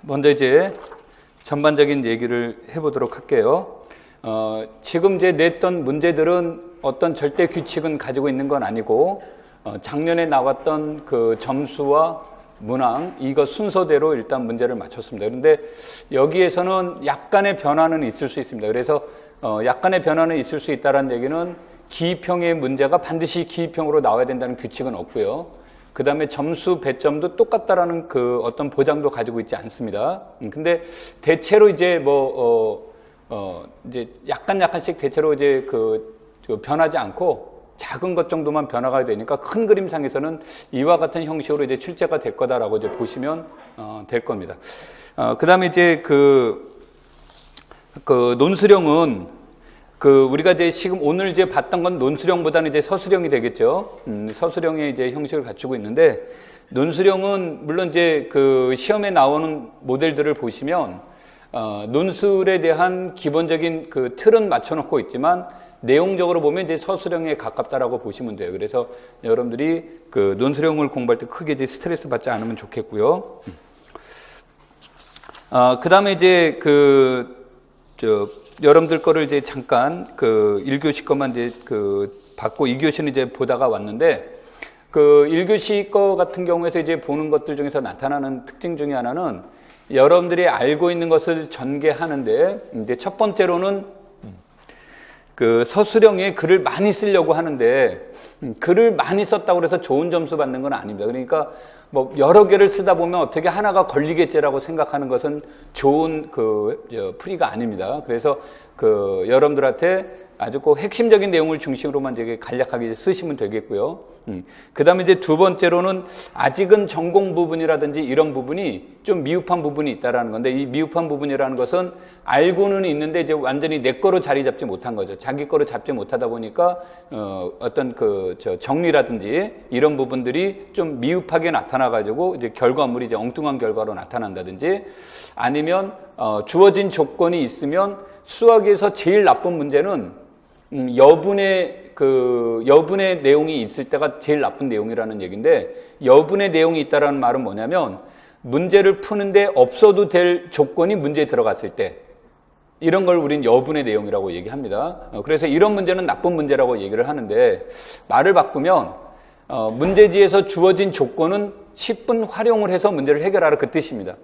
먼저 이제 전반적인 얘기를 해보도록 할게요. 지금 이제 냈던 문제들은 어떤 절대 규칙은 가지고 있는 건 아니고, 작년에 나왔던 그 점수와 문항, 이거 순서대로 일단 문제를 맞췄습니다. 그런데 여기에서는 약간의 변화는 있을 수 있습니다. 그래서 약간의 변화는 있을 수 있다는 얘기는 기입형의 문제가 반드시 기입형으로 나와야 된다는 규칙은 없고요. 그 다음에 점수 배점도 똑같다라는 그 어떤 보장도 가지고 있지 않습니다. 근데 대체로 이제 이제 약간씩 대체로 이제 변하지 않고 작은 것 정도만 변화가 되니까 큰 그림상에서는 이와 같은 형식으로 이제 출제가 될 거다라고 이제 보시면 될 겁니다. 그 다음에 이제 그 논술형은 우리가 이제 지금 오늘 이제 봤던 건 논술형보다는 이제 서술형이 되겠죠. 서술형의 이제 형식을 갖추고 있는데, 논술형은 물론 이제 그 시험에 나오는 모델들을 보시면, 논술에 대한 기본적인 그 틀은 맞춰놓고 있지만, 내용적으로 보면 이제 서술형에 가깝다라고 보시면 돼요. 그래서 여러분들이 그 논술형을 공부할 때 크게 이제 스트레스 받지 않으면 좋겠고요. 그 다음에 이제 여러분들 거를 이제 잠깐 1교시 것만 이제 받고 2교시는 이제 보다가 왔는데, 1교시 거 같은 경우에서 이제 보는 것들 중에서 나타나는 특징 중에 하나는 여러분들이 알고 있는 것을 전개하는데, 이제 첫 번째로는 서술형에 글을 많이 쓰려고 하는데, 글을 많이 썼다고 해서 좋은 점수 받는 건 아닙니다. 그러니까 여러 개를 쓰다 보면 어떻게 하나가 걸리겠지라고 생각하는 것은 좋은 풀이가 아닙니다. 그래서 여러분들한테 아주 꼭 핵심적인 내용을 중심으로만 이제 간략하게 쓰시면 되겠고요. 그 다음에 이제 두 번째로는 아직은 전공 부분이라든지 이런 부분이 좀 미흡한 부분이 있다라는 건데, 이 미흡한 부분이라는 것은 알고는 있는데 이제 완전히 내 거로 자리 잡지 못한 거죠. 자기 거로 잡지 못하다 보니까 어떤 정리라든지 이런 부분들이 좀 미흡하게 나타나가지고 이제 결과물이 이제 엉뚱한 결과로 나타난다든지, 아니면 주어진 조건이 있으면 수학에서 제일 나쁜 문제는 여분의 내용이 있을 때가 제일 나쁜 내용이라는 얘기인데, 여분의 내용이 있다라는 말은 뭐냐면 문제를 푸는데 없어도 될 조건이 문제에 들어갔을 때, 이런 걸 우린 여분의 내용이라고 얘기합니다. 그래서 이런 문제는 나쁜 문제라고 얘기를 하는데, 말을 바꾸면 문제지에서 주어진 조건은 10분 활용을 해서 문제를 해결하라, 그 뜻입니다.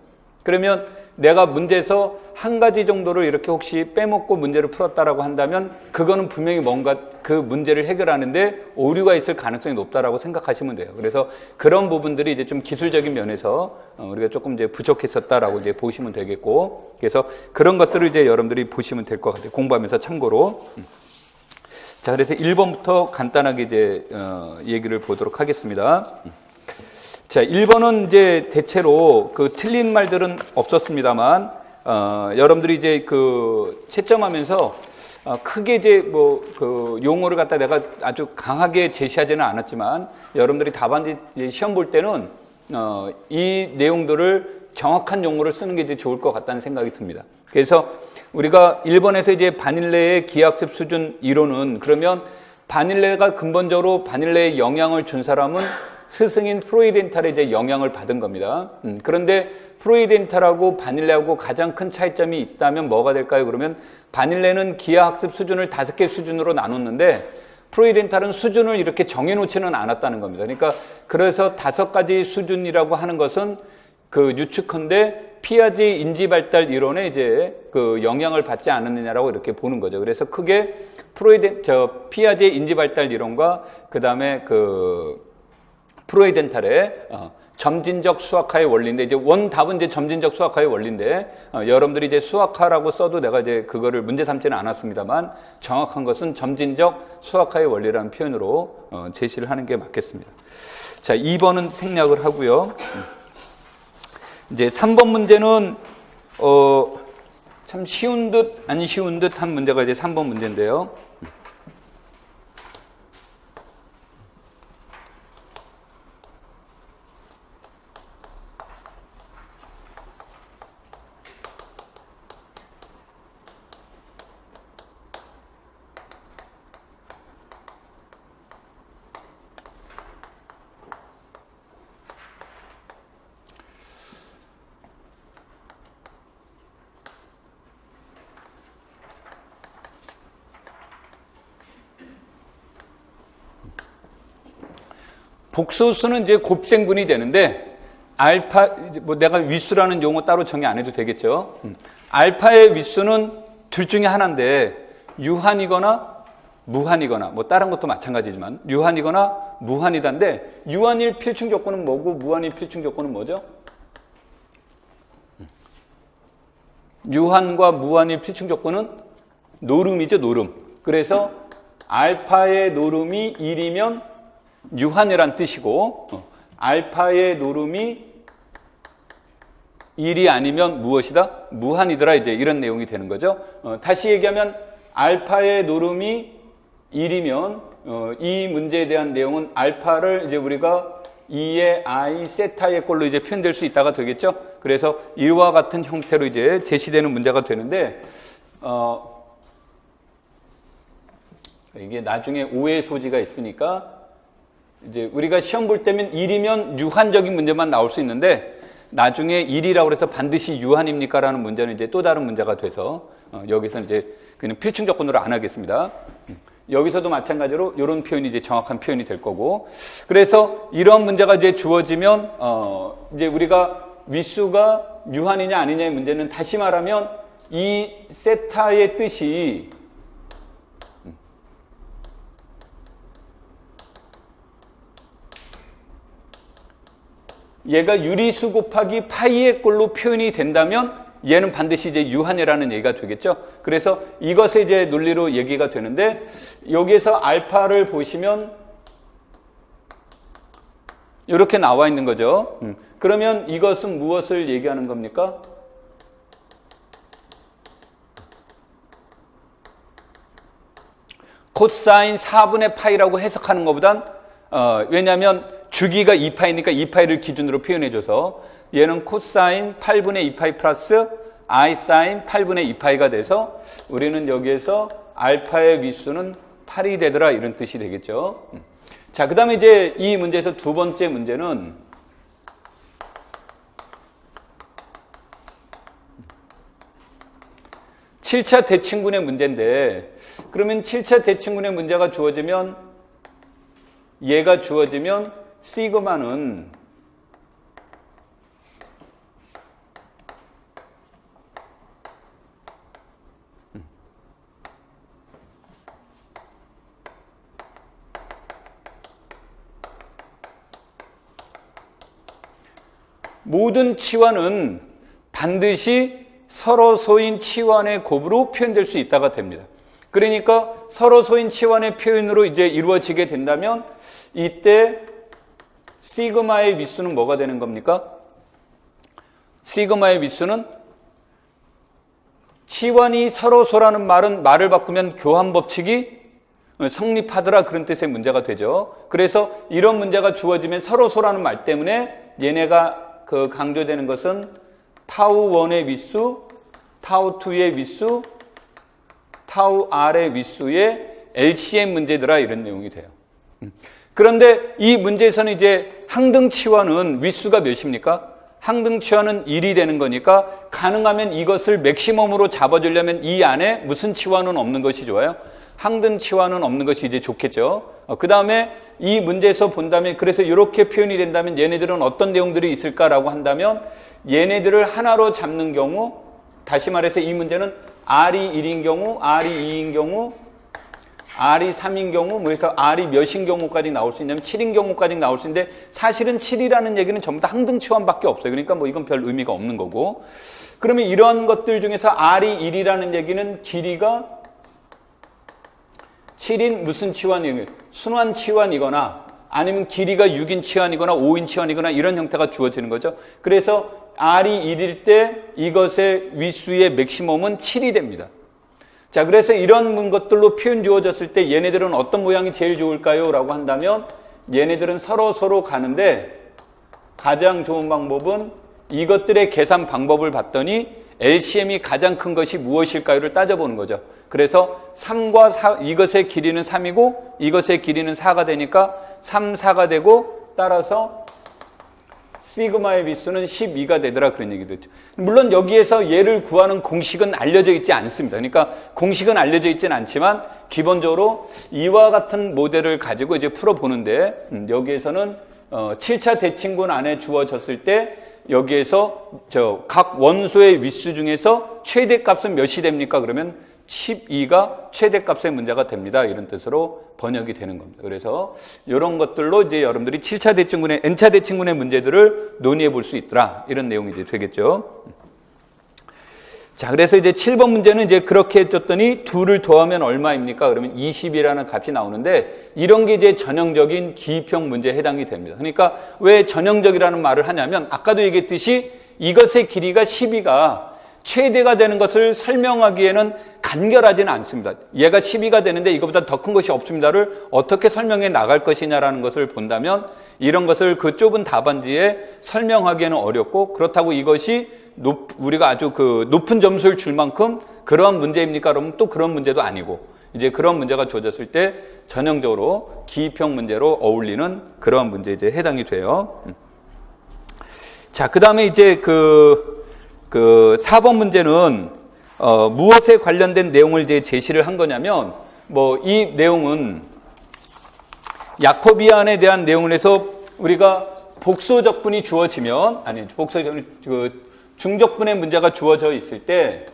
그러면 내가 문제에서 한 가지 정도를 이렇게 혹시 빼먹고 문제를 풀었다라고 한다면 그거는 분명히 뭔가 그 문제를 해결하는데 오류가 있을 가능성이 높다라고 생각하시면 돼요. 그래서 그런 부분들이 이제 좀 기술적인 면에서 우리가 조금 이제 부족했었다라고 이제 보시면 되겠고, 그래서 그런 것들을 이제 여러분들이 보시면 될 것 같아요. 공부하면서 참고로. 자, 그래서 1번부터 간단하게 이제 얘기를 보도록 하겠습니다. 자, 1번은 이제 대체로 틀린 말들은 없었습니다만, 여러분들이 이제 채점하면서, 크게 이제 용어를 갖다 내가 아주 강하게 제시하지는 않았지만, 여러분들이 답안지 시험 볼 때는, 이 내용들을 정확한 용어를 쓰는 게 이제 좋을 것 같다는 생각이 듭니다. 그래서 우리가 1번에서 이제 바닐레의 기하학습 수준 이론은, 그러면 바닐레가 근본적으로 바닐레에 영향을 준 사람은 스승인 프로이덴탈에 이제 영향을 받은 겁니다. 그런데 프로이덴탈하고 바닐레하고 가장 큰 차이점이 있다면 뭐가 될까요? 그러면 바닐레는 기하학습 수준을 5개 수준으로 나눴는데, 프로이덴탈은 수준을 이렇게 정해놓지는 않았다는 겁니다. 그러니까 그래서 5가지 수준이라고 하는 것은 유축헌데 피아제 인지발달 이론에 이제 영향을 받지 않았느냐라고 이렇게 보는 거죠. 그래서 크게 피아제 인지발달 이론과 그 다음에 프로이덴탈의 점진적 수학화의 원리인데, 이제 원답은 이제 점진적 수학화의 원리인데, 여러분들이 이제 수학화라고 써도 내가 이제 그거를 문제 삼지는 않았습니다만, 정확한 것은 점진적 수학화의 원리라는 표현으로 제시를 하는 게 맞겠습니다. 자, 2번은 생략을 하고요. 이제 3번 문제는 참 쉬운 듯 안 쉬운 듯 한 문제가 이제 3번 문제인데요. 복소수는 이제 곱셈분이 되는데 알파 뭐 내가 위수라는 용어 따로 정의 안 해도 되겠죠. 알파의 위수는 둘 중에 하나인데 유한이거나 무한이거나 뭐 다른 것도 마찬가지지만 유한이거나 무한이다인데 유한일 필충 조건은 뭐고 무한일 필충 조건은 뭐죠? 유한과 무한일 필충 조건은 노름이죠, 노름. 그래서 알파의 노름이 1이면 유한이란 뜻이고 알파의 노름이 1이 아니면 무엇이다? 무한이더라 이제 이런 내용이 되는 거죠. 다시 얘기하면 알파의 노름이 1이면 이 문제에 대한 내용은 알파를 이제 우리가 2의 i 세타의 꼴로 이제 표현될 수 있다가 되겠죠. 그래서 이와 같은 형태로 이제 제시되는 문제가 되는데 이게 나중에 오해 소지가 있으니까 이제 우리가 시험 볼 때면 1이면 유한적인 문제만 나올 수 있는데 나중에 1이라고 해서 반드시 유한입니까? 라는 문제는 이제 또 다른 문제가 돼서 여기서는 이제 그냥 필충 조건으로 안 하겠습니다. 여기서도 마찬가지로 이런 표현이 이제 정확한 표현이 될 거고 그래서 이런 문제가 이제 주어지면 이제 우리가 위수가 유한이냐 아니냐의 문제는 다시 말하면 이 세타의 뜻이 얘가 유리수 곱하기 파이의 꼴로 표현이 된다면 얘는 반드시 이제 유한이라는 얘기가 되겠죠. 그래서 이것의 이제 논리로 얘기가 되는데 여기에서 알파를 보시면 이렇게 나와 있는 거죠. 그러면 이것은 무엇을 얘기하는 겁니까? 코사인 4분의 파이라고 해석하는 것보단 왜냐하면 주기가 2파이니까 2파이를 기준으로 표현해줘서 얘는 코사인 8분의 2파이 플러스 i 사인 8분의 2파이가 돼서 우리는 여기에서 알파의 위수는 8이 되더라 이런 뜻이 되겠죠. 자, 그 다음에 이제 이 문제에서 두 번째 문제는 (7차) 대칭군의 문제인데 그러면 7차 대칭군의 문제가 주어지면 얘가 주어지면 시그마는 모든 치환은 반드시 서로소인 치환의 곱으로 표현될 수 있다가 됩니다. 그러니까 서로소인 치환의 표현으로 이제 이루어지게 된다면 이때 시그마의 위수는 뭐가 되는 겁니까? 시그마의 위수는 치환이 서로소라는 말을 바꾸면 교환 법칙이 성립하더라 그런 뜻의 문제가 되죠. 그래서 이런 문제가 주어지면 서로소라는 말 때문에 얘네가 강조되는 것은 타우 1의 위수, 타우 2의 위수, 타우 r의 위수의 LCM 문제더라 이런 내용이 돼요. 그런데 이 문제에서는 이제 항등치환은 위수가 몇입니까? 항등치환은 1이 되는 거니까 가능하면 이것을 맥시멈으로 잡아주려면 이 안에 무슨 치환은 없는 것이 좋아요? 항등치환은 없는 것이 이제 좋겠죠. 그 다음에 이 문제에서 본다면 그래서 이렇게 표현이 된다면 얘네들은 어떤 내용들이 있을까라고 한다면 얘네들을 하나로 잡는 경우 다시 말해서 이 문제는 R이 1인 경우, R이 2인 경우, R이 3인 경우, 뭐 해서 R이 몇인 경우까지 나올 수 있냐면 7인 경우까지 나올 수 있는데 사실은 7이라는 얘기는 전부 다 항등치환밖에 없어요. 그러니까 뭐 이건 별 의미가 없는 거고 그러면 이런 것들 중에서 R이 1이라는 얘기는 길이가 7인 무슨 치환이면 순환 치환이거나 아니면 길이가 6인 치환이거나 5인 치환이거나 이런 형태가 주어지는 거죠. 그래서 R이 1일 때 이것의 위수의 맥시멈은 7이 됩니다. 자, 그래서 이런 것들로 표현 주어졌을 때 얘네들은 어떤 모양이 제일 좋을까요? 라고 한다면 얘네들은 서로 가는데 가장 좋은 방법은 이것들의 계산 방법을 봤더니 LCM이 가장 큰 것이 무엇일까요를 따져보는 거죠. 그래서 3과 4, 이것의 길이는 3이고 이것의 길이는 4가 되니까 3, 4가 되고 따라서 시그마의 비수는 12가 되더라 그런 얘기도 있죠. 물론 여기에서 얘를 구하는 공식은 알려져 있지 않습니다. 그러니까 공식은 알려져 있지는 않지만 기본적으로 이와 같은 모델을 가지고 이제 풀어보는데 여기에서는 7차 대칭분 안에 주어졌을 때 여기에서 각 원소의 윗수 중에서 최대값은 몇이 됩니까? 그러면 12가 최대값의 문제가 됩니다. 이런 뜻으로 번역이 되는 겁니다. 그래서 이런 것들로 이제 여러분들이 7차 대칭분의 n차 대칭분의 문제들을 논의해 볼 수 있더라. 이런 내용이 이제 되겠죠. 자, 그래서 이제 7번 문제는 이제 그렇게 해줬더니 2를 더하면 얼마입니까? 그러면 20이라는 값이 나오는데 이런 게 이제 전형적인 기입형 문제에 해당이 됩니다. 그러니까 왜 전형적이라는 말을 하냐면 아까도 얘기했듯이 이것의 길이가 12가 최대가 되는 것을 설명하기에는 간결하지는 않습니다. 얘가 12가 되는데 이거보다 더 큰 것이 없습니다를 어떻게 설명해 나갈 것이냐라는 것을 본다면 이런 것을 그 좁은 답안지에 설명하기에는 어렵고 그렇다고 이것이 우리가 아주 높은 점수를 줄 만큼 그러한 문제입니까? 그러면 또 그런 문제도 아니고 이제 그런 문제가 주어졌을 때 전형적으로 기입형 문제로 어울리는 그러한 문제에 이제 해당이 돼요. 자, 그 다음에 이제 4번 문제는 무엇에 관련된 내용을 이제 제시를 한 거냐면 이 내용은 야코비안에 대한 내용을 해서 우리가 복소적분이 주어지면 중적분의 문제가 주어져 있을 때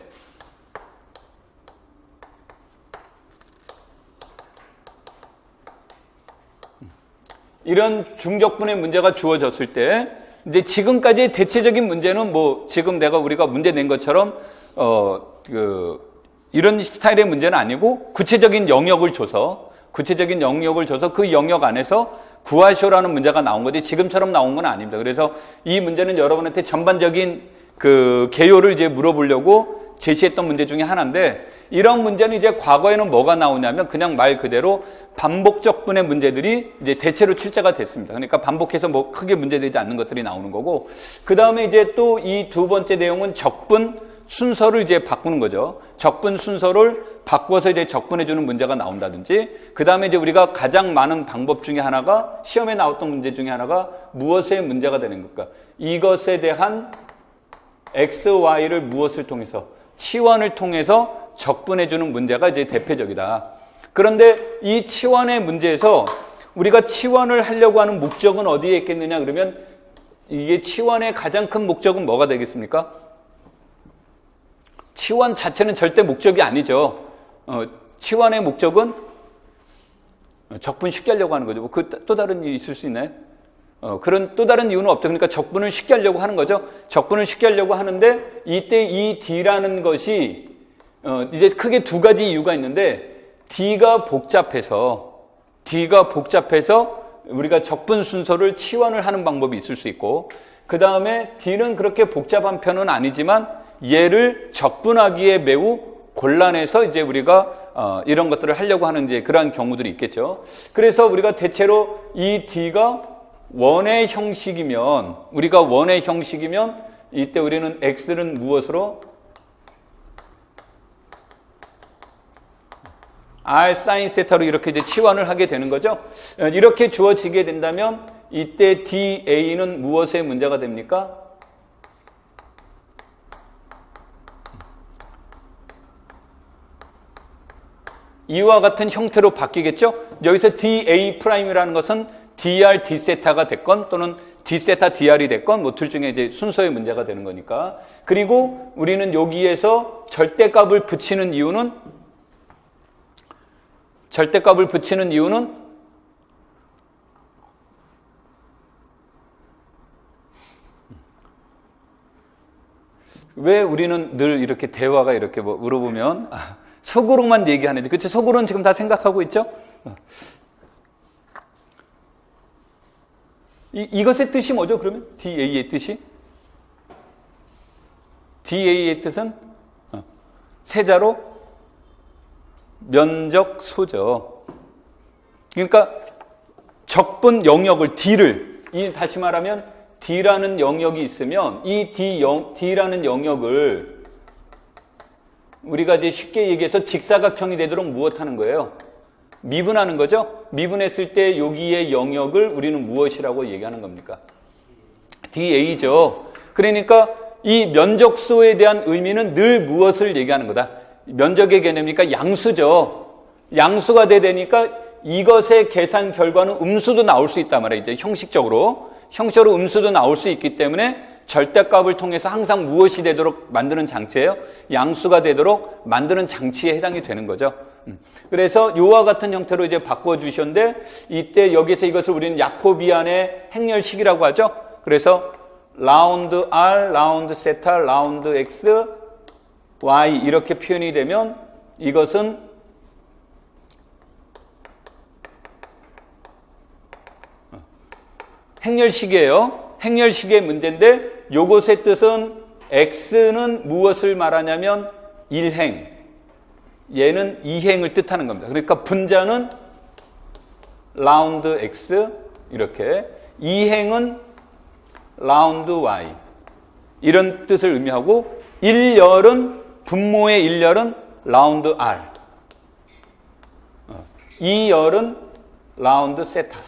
이런 중적분의 문제가 주어졌을 때 이제 지금까지의 대체적인 문제는 지금 우리가 문제 낸 것처럼 이런 스타일의 문제는 아니고 구체적인 영역을 줘서 그 영역 안에서 구하시오라는 문제가 나온 거지 지금처럼 나온 건 아닙니다. 그래서 이 문제는 여러분한테 전반적인 개요를 이제 물어보려고 제시했던 문제 중에 하나인데 이런 문제는 이제 과거에는 뭐가 나오냐면 그냥 말 그대로 반복적분의 문제들이 이제 대체로 출제가 됐습니다. 그러니까 반복해서 크게 문제되지 않는 것들이 나오는 거고 그 다음에 이제 또 이 두 번째 내용은 적분 순서를 이제 바꾸는 거죠. 적분 순서를 바꾸어서 이제 적분해주는 문제가 나온다든지 그 다음에 이제 우리가 가장 많은 방법 중에 하나가 시험에 나왔던 문제 중에 하나가 무엇의 문제가 되는 걸까? 이것에 대한 x, y를 무엇을 통해서 치환을 통해서 적분해주는 문제가 이제 대표적이다. 그런데 이 치환의 문제에서 우리가 치환을 하려고 하는 목적은 어디에 있겠느냐 그러면 이게 치환의 가장 큰 목적은 뭐가 되겠습니까? 치환 자체는 절대 목적이 아니죠. 치환의 목적은 적분 쉽게 하려고 하는 거죠. 또 다른 이유 있을 수 있나요? 그런 또 다른 이유는 없죠. 그러니까 적분을 쉽게 하려고 하는 거죠. 적분을 쉽게 하려고 하는데 이때 이 D라는 것이 이제 크게 두 가지 이유가 있는데 D가 복잡해서 우리가 적분 순서를 치환을 하는 방법이 있을 수 있고 그 다음에 D는 그렇게 복잡한 편은 아니지만 얘를 적분하기에 매우 곤란해서 이제 우리가 이런 것들을 하려고 하는 이제 그러한 경우들이 있겠죠. 그래서 우리가 대체로 이 D가 원의 형식이면 이때 우리는 X는 무엇으로? R 사인 세타로 이렇게 이제 치환을 하게 되는 거죠. 이렇게 주어지게 된다면 이때 DA는 무엇의 문제가 됩니까? 이와 같은 형태로 바뀌겠죠. 여기서 DA'이라는 것은 DR D세타가 됐건 또는 D세타 DR이 됐건 둘 중에 이제 순서의 문제가 되는 거니까. 그리고 우리는 여기에서 절대값을 붙이는 이유는 왜 우리는 늘 이렇게 대화가 이렇게 물어보면 속으로만 얘기하는데 그치? 속으로는 지금 다 생각하고 있죠? 이것의 뜻이 뭐죠? 그러면 DA의 뜻이? DA의 뜻은 세자로 면적소죠. 그러니까 적분 영역을 D를 다시 말하면 D라는 영역이 있으면 이 D라는 영역을 우리가 이제 쉽게 얘기해서 직사각형이 되도록 무엇하는 거예요? 미분하는 거죠? 미분했을 때 여기의 영역을 우리는 무엇이라고 얘기하는 겁니까? DA죠. 그러니까 이 면적소에 대한 의미는 늘 무엇을 얘기하는 거다? 면적의 개념이니까 양수죠. 양수가 되니까 이것의 계산 결과는 음수도 나올 수 있단 말이에요. 이제 형식적으로 음수도 나올 수 있기 때문에 절대값을 통해서 항상 무엇이 되도록 만드는 장치예요? 양수가 되도록 만드는 장치에 해당이 되는 거죠. 그래서 이와 같은 형태로 이제 바꿔 주셨는데 이때 여기서 이것을 우리는 야코비안의 행렬식이라고 하죠. 그래서 라운드 R, 라운드 세타, 라운드 X, Y 이렇게 표현이 되면 이것은 행렬식이에요. 행렬식의 문제인데 요것의 뜻은 X는 무엇을 말하냐면 1행, 얘는 2행을 뜻하는 겁니다. 그러니까 분자는 라운드 X 이렇게 2행은 라운드 Y 이런 뜻을 의미하고 1열은 분모의 1열은 라운드 R 2열은 라운드 세타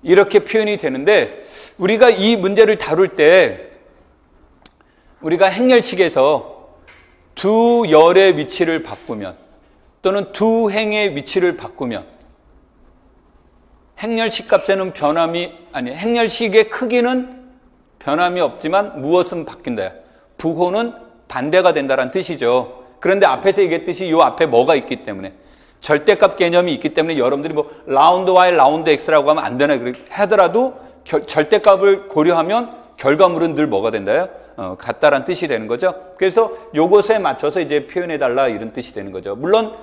이렇게 표현이 되는데 우리가 이 문제를 다룰 때 우리가 행렬식에서 두 열의 위치를 바꾸면 또는 두 행의 위치를 바꾸면 행렬식 값에는 행렬식의 크기는 변함이 없지만 무엇은 바뀐다. 부호는 반대가 된다는 뜻이죠. 그런데 앞에서 얘기했듯이 이 앞에 뭐가 있기 때문에 절대값 개념이 있기 때문에 여러분들이 뭐 라운드 Y, 라운드 X라고 하면 안 되나 하더라도 절대값을 고려하면 결과물은 늘 뭐가 된다요? 같다라는 뜻이 되는 거죠. 그래서 요것에 맞춰서 이제 표현해달라 이런 뜻이 되는 거죠. 물론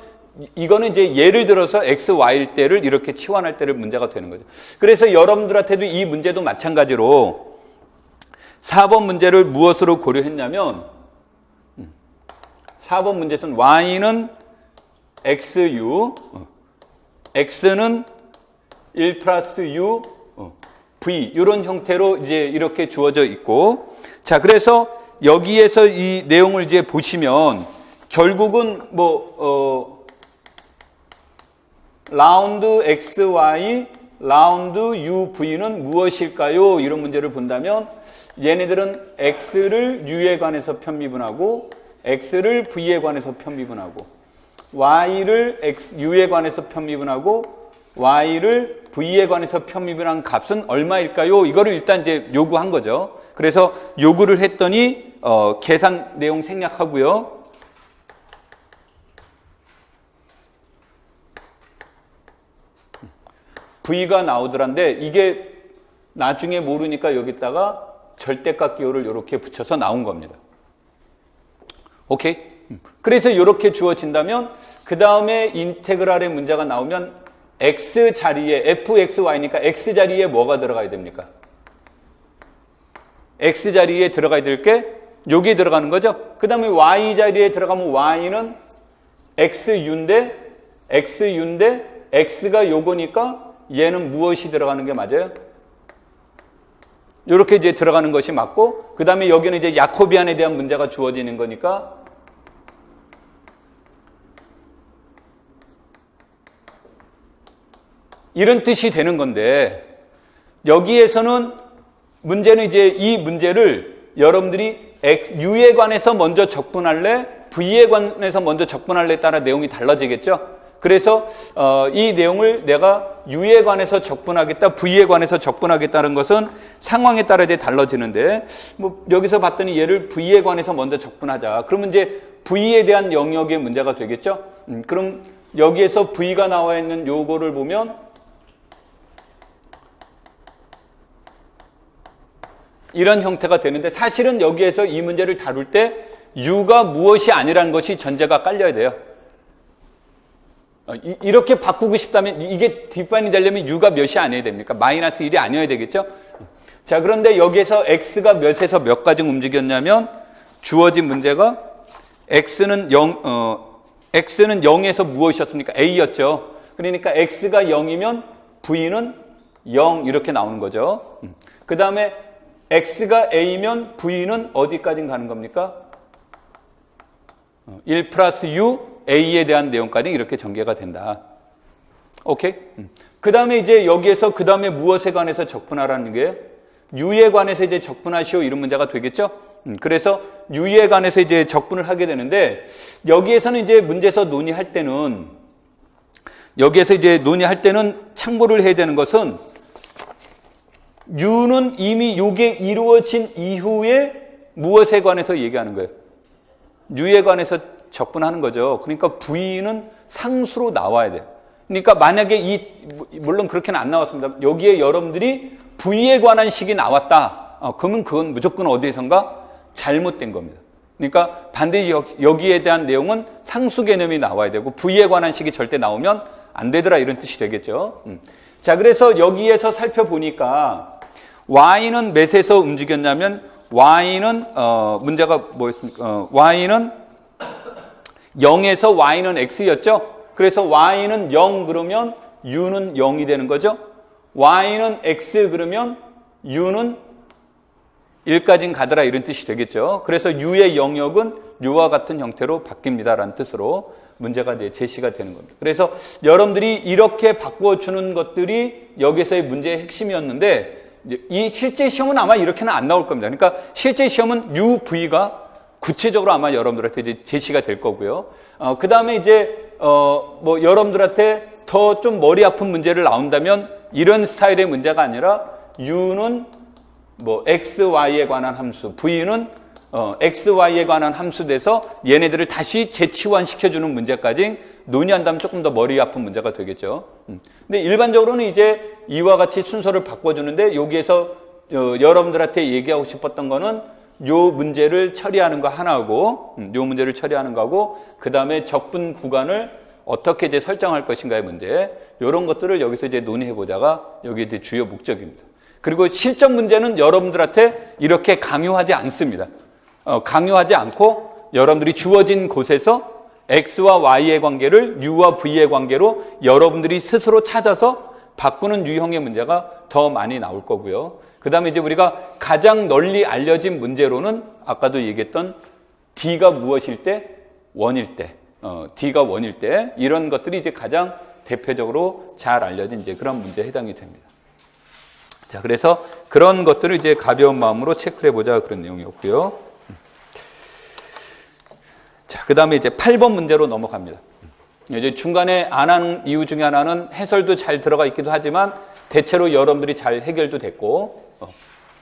이거는 이제 예를 들어서 X, Y일 때를 이렇게 치환할 때를 문제가 되는 거죠. 그래서 여러분들한테도 이 문제도 마찬가지로 4번 문제를 무엇으로 고려했냐면 4번 문제에서는 Y는 XU, X는 1 플러스 U, V 이런 형태로 이제 이렇게 주어져 있고 자 그래서 여기에서 이 내용을 이제 보시면 결국은 라운드 XY, 라운드 UV는 무엇일까요? 이런 문제를 본다면 얘네들은 X를 U에 관해서 편미분하고 X를 V에 관해서 편미분하고 Y를 U에 관해서 편미분하고 Y를 V에 관해서 편미분한 값은 얼마일까요? 이거를 일단 이제 요구한 거죠. 그래서 요구를 했더니 계산 내용 생략하고요. V가 나오더란데 이게 나중에 모르니까 여기다가 절대값 기호를 이렇게 붙여서 나온 겁니다. 오케이? 그래서 이렇게 주어진다면 그 다음에 인테그랄의 문제가 나오면 X 자리에 fxy니까 X 자리에 뭐가 들어가야 됩니까? X 자리에 들어가야 될 게 여기에 들어가는 거죠. 그 다음에 Y 자리에 들어가면 Y는 XU인데 X가 요거니까 얘는 무엇이 들어가는 게 맞아요? 이렇게 이제 들어가는 것이 맞고 그 다음에 여기는 이제 야코비안에 대한 문제가 주어지는 거니까 이런 뜻이 되는 건데 여기에서는 문제는 이제 이 문제를 여러분들이 U에 관해서 먼저 적분할래 V에 관해서 먼저 적분할래에 따라 내용이 달라지겠죠. 그래서 이 내용을 내가 U에 관해서 적분하겠다 V에 관해서 적분하겠다는 것은 상황에 따라 이제 달라지는데 뭐 여기서 봤더니 얘를 V에 관해서 먼저 적분하자. 그러면 이제 V에 대한 영역의 문제가 되겠죠. 그럼 여기에서 V가 나와 있는 요거를 보면 이런 형태가 되는데 사실은 여기에서 이 문제를 다룰 때 U가 무엇이 아니라는 것이 전제가 깔려야 돼요. 이렇게 바꾸고 싶다면 이게 디파인이 되려면 U가 몇이 아니어야 됩니까? 마이너스 1이 아니어야 되겠죠? 자, 그런데 여기에서 X가 몇에서 몇까지 움직였냐면 주어진 문제가 X는 0에서 무엇이었습니까? A였죠. 그러니까 X가 0이면 V는 0 이렇게 나오는 거죠. 그 다음에 X가 A면 V는 어디까지 가는 겁니까? 1 플러스 U, A에 대한 내용까지 이렇게 전개가 된다. 오케이? 그 다음에 이제 여기에서 그 다음에 무엇에 관해서 적분하라는 게요? U에 관해서 이제 적분하시오 이런 문제가 되겠죠? 그래서 U에 관해서 이제 적분을 하게 되는데 여기에서는 이제 문제에서 논의할 때는 여기에서 이제 논의할 때는 참고를 해야 되는 것은 U는 이미 요게 이루어진 이후에 무엇에 관해서 얘기하는 거예요? U에 관해서 접근하는 거죠. 그러니까 V는 상수로 나와야 돼요. 그러니까 만약에 물론 그렇게는 안 나왔습니다. 여기에 여러분들이 V에 관한 식이 나왔다. 그러면 그건 무조건 어디선가 잘못된 겁니다. 그러니까 반드시 여기에 대한 내용은 상수 개념이 나와야 되고 V에 관한 식이 절대 나오면 안 되더라 이런 뜻이 되겠죠. 자, 그래서 여기에서 살펴보니까 Y는 몇에서 움직였냐면 Y는 문제가 뭐였습니까? Y는 0에서 Y는 X였죠. 그래서 Y는 0 그러면 U는 0이 되는 거죠. Y는 X 그러면 U는 1까지는 가더라 이런 뜻이 되겠죠. 그래서 U의 영역은 U와 같은 형태로 바뀝니다라는 뜻으로 문제가 이제 제시가 되는 겁니다. 그래서 여러분들이 이렇게 바꿔주는 것들이 여기서의 문제의 핵심이었는데 이 실제 시험은 아마 이렇게는 안 나올 겁니다. 그러니까 실제 시험은 UV가 구체적으로 아마 여러분들한테 이제 제시가 될 거고요. 그 다음에 이제 뭐 여러분들한테 더 좀 머리 아픈 문제를 나온다면 이런 스타일의 문제가 아니라 U는 뭐 X, Y에 관한 함수, V는 X, Y에 관한 함수 돼서 얘네들을 다시 재치환시켜주는 문제까지 논의한다면 조금 더 머리 아픈 문제가 되겠죠. 근데 일반적으로는 이제 이와 같이 순서를 바꿔주는데 여기에서 여러분들한테 얘기하고 싶었던 거는 요 문제를 처리하는 거 하나고, 요 문제를 처리하는 거고, 그 다음에 적분 구간을 어떻게 이제 설정할 것인가의 문제, 이런 것들을 여기서 이제 논의해보자가 여기 이제 주요 목적입니다. 그리고 실전 문제는 여러분들한테 이렇게 강요하지 않습니다. 강요하지 않고 여러분들이 주어진 곳에서 X와 Y의 관계를 U와 V의 관계로 여러분들이 스스로 찾아서 바꾸는 유형의 문제가 더 많이 나올 거고요. 그 다음에 이제 우리가 가장 널리 알려진 문제로는 아까도 얘기했던 D가 무엇일 때? 원일 때. D가 원일 때. 이런 것들이 이제 가장 대표적으로 잘 알려진 이제 그런 문제에 해당이 됩니다. 자, 그래서 그런 것들을 이제 가벼운 마음으로 체크해 보자 그런 내용이었고요. 자, 그 다음에 이제 8번 문제로 넘어갑니다. 이제 중간에 안 한 이유 중에 하나는 해설도 잘 들어가 있기도 하지만 대체로 여러분들이 잘 해결도 됐고,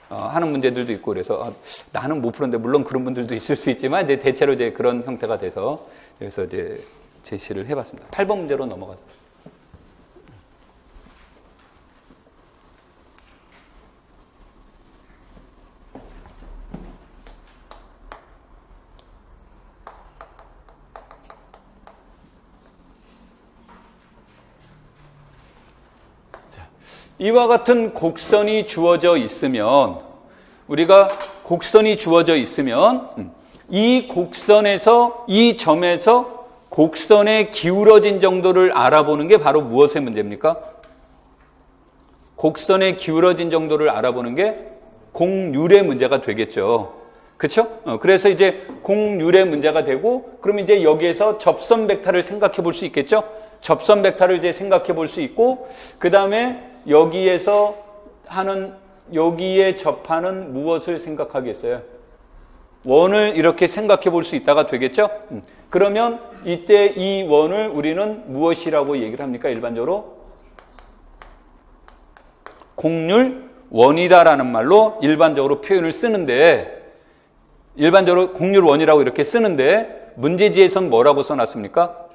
하는 문제들도 있고 그래서 나는 못 푸는데 물론 그런 분들도 있을 수 있지만 이제 대체로 이제 그런 형태가 돼서 그래서 이제 제시를 해봤습니다. 8번 문제로 넘어가죠. 이와 같은 곡선이 주어져 있으면 우리가 곡선이 주어져 있으면 이 곡선에서 이 점에서 곡선의 기울어진 정도를 알아보는 게 바로 무엇의 문제입니까? 곡선의 기울어진 정도를 알아보는 게 곡률의 문제가 되겠죠. 그렇죠? 그래서 이제 곡률의 문제가 되고 그럼 이제 여기에서 접선 벡터를 생각해 볼 수 있겠죠? 접선 벡터를 이제 생각해 볼 수 있고 그 다음에 여기에서 여기에 접하는 무엇을 생각하겠어요? 원을 이렇게 생각해 볼 수 있다가 되겠죠? 그러면 이때 이 원을 우리는 무엇이라고 얘기를 합니까? 일반적으로? 곡률 원이다라는 말로 일반적으로 표현을 쓰는데 일반적으로 곡률 원이라고 이렇게 쓰는데 문제지에선 뭐라고 써놨습니까?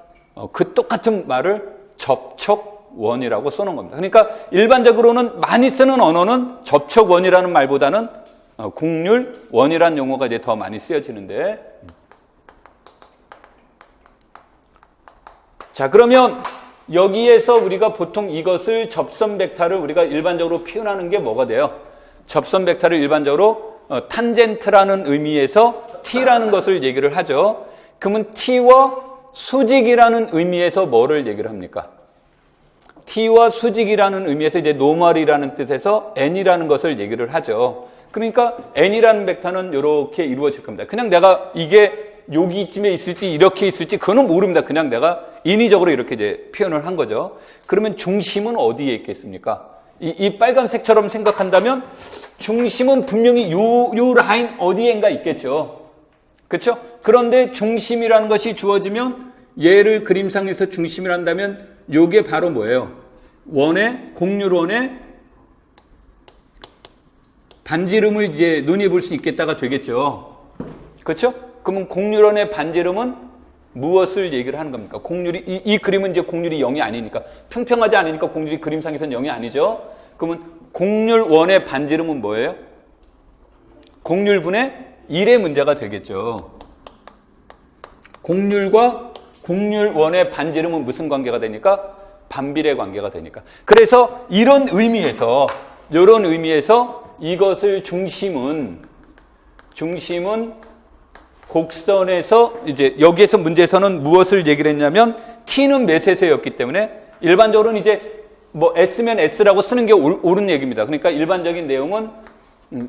그 똑같은 말을 접촉 원이라고 써놓은 겁니다. 그러니까 일반적으로는 많이 쓰는 언어는 접촉원이라는 말보다는 곡률 원이라는 용어가 이제 더 많이 쓰여지는데 자 그러면 여기에서 우리가 보통 이것을 접선 벡터를 우리가 일반적으로 표현하는 게 뭐가 돼요? 접선 벡터를 일반적으로 탄젠트라는 의미에서 T라는 것을 얘기를 하죠. 그러면 T와 수직이라는 의미에서 뭐를 얘기를 합니까? T와 수직이라는 의미에서 이제 노멀이라는 뜻에서 N이라는 것을 얘기를 하죠. 그러니까 N이라는 벡터는 이렇게 이루어질 겁니다. 그냥 내가 이게 여기쯤에 있을지 이렇게 있을지 그거는 모릅니다. 그냥 내가 인위적으로 이렇게 이제 표현을 한 거죠. 그러면 중심은 어디에 있겠습니까? 이 빨간색처럼 생각한다면 중심은 분명히 요 라인 어디엔가 있겠죠. 그렇죠? 그런데 중심이라는 것이 주어지면 얘를 그림상에서 중심을 한다면 요게 바로 뭐예요? 공률원의 반지름을 이제 논의해 볼 수 있겠다가 되겠죠. 그렇죠? 그러면 공률원의 반지름은 무엇을 얘기를 하는 겁니까? 공률이, 이 그림은 이제 공률이 0이 아니니까, 평평하지 않으니까 공률이 그림상에서는 0이 아니죠. 그러면 공률원의 반지름은 뭐예요? 공률분의 1의 문제가 되겠죠. 공률과 공률원의 반지름은 무슨 관계가 되니까? 반비례 관계가 되니까. 그래서 이런 의미에서 이것을 중심은 곡선에서 이제 여기에서 문제에서는 무엇을 얘기를 했냐면 t는 몇에서였기 때문에 일반적으로는 이제 뭐 s면 s라고 쓰는 게 옳은 얘기입니다. 그러니까 일반적인 내용은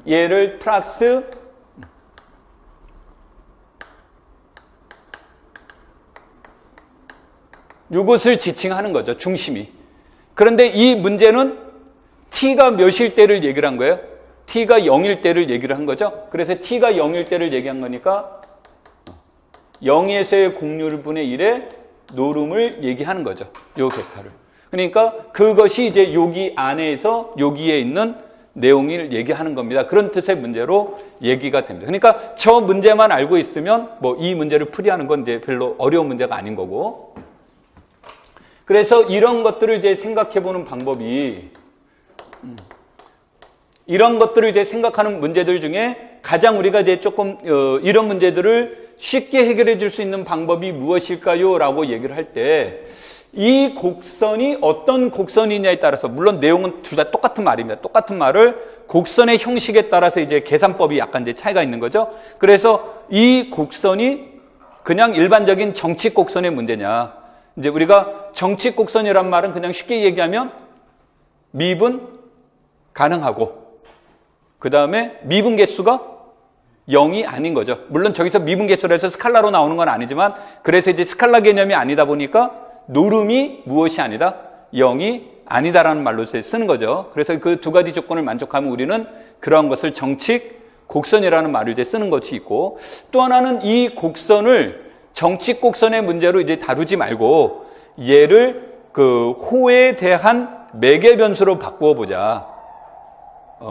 얘를 플러스 이것을 지칭하는 거죠. 중심이. 그런데 이 문제는 t가 몇일 때를 얘기를 한 거예요? t가 0일 때를 얘기를 한 거죠. 그래서 t가 0일 때를 얘기한 거니까 0에서의 공률분의 1의 노름을 얘기하는 거죠. 요 벡터를. 그러니까 그것이 이제 여기 안에서 여기에 있는 내용을 얘기하는 겁니다. 그런 뜻의 문제로 얘기가 됩니다. 그러니까 저 문제만 알고 있으면 뭐 이 문제를 풀이하는 건 이제 별로 어려운 문제가 아닌 거고. 그래서 이런 것들을 이제 생각해 보는 방법이 이런 것들을 이제 생각하는 문제들 중에 가장 우리가 이제 조금 이런 문제들을 쉽게 해결해 줄 수 있는 방법이 무엇일까요? 라고 얘기를 할 때 이 곡선이 어떤 곡선이냐에 따라서 물론 내용은 둘 다 똑같은 말입니다. 똑같은 말을 곡선의 형식에 따라서 이제 계산법이 약간 이제 차이가 있는 거죠. 그래서 이 곡선이 그냥 일반적인 정칙 곡선의 문제냐. 이제 우리가 정칙 곡선이란 말은 그냥 쉽게 얘기하면 미분 가능하고 그 다음에 미분 개수가 0이 아닌 거죠. 물론 저기서 미분 개수로 해서 스칼라로 나오는 건 아니지만 그래서 이제 스칼라 개념이 아니다 보니까 노름이 무엇이 아니다? 0이 아니다라는 말로 쓰는 거죠. 그래서 그 두 가지 조건을 만족하면 우리는 그러한 것을 정칙 곡선이라는 말을 이제 쓰는 것이 있고 또 하나는 이 곡선을 정칙 곡선의 문제로 이제 다루지 말고 얘를 그 호에 대한 매개 변수로 바꾸어 보자.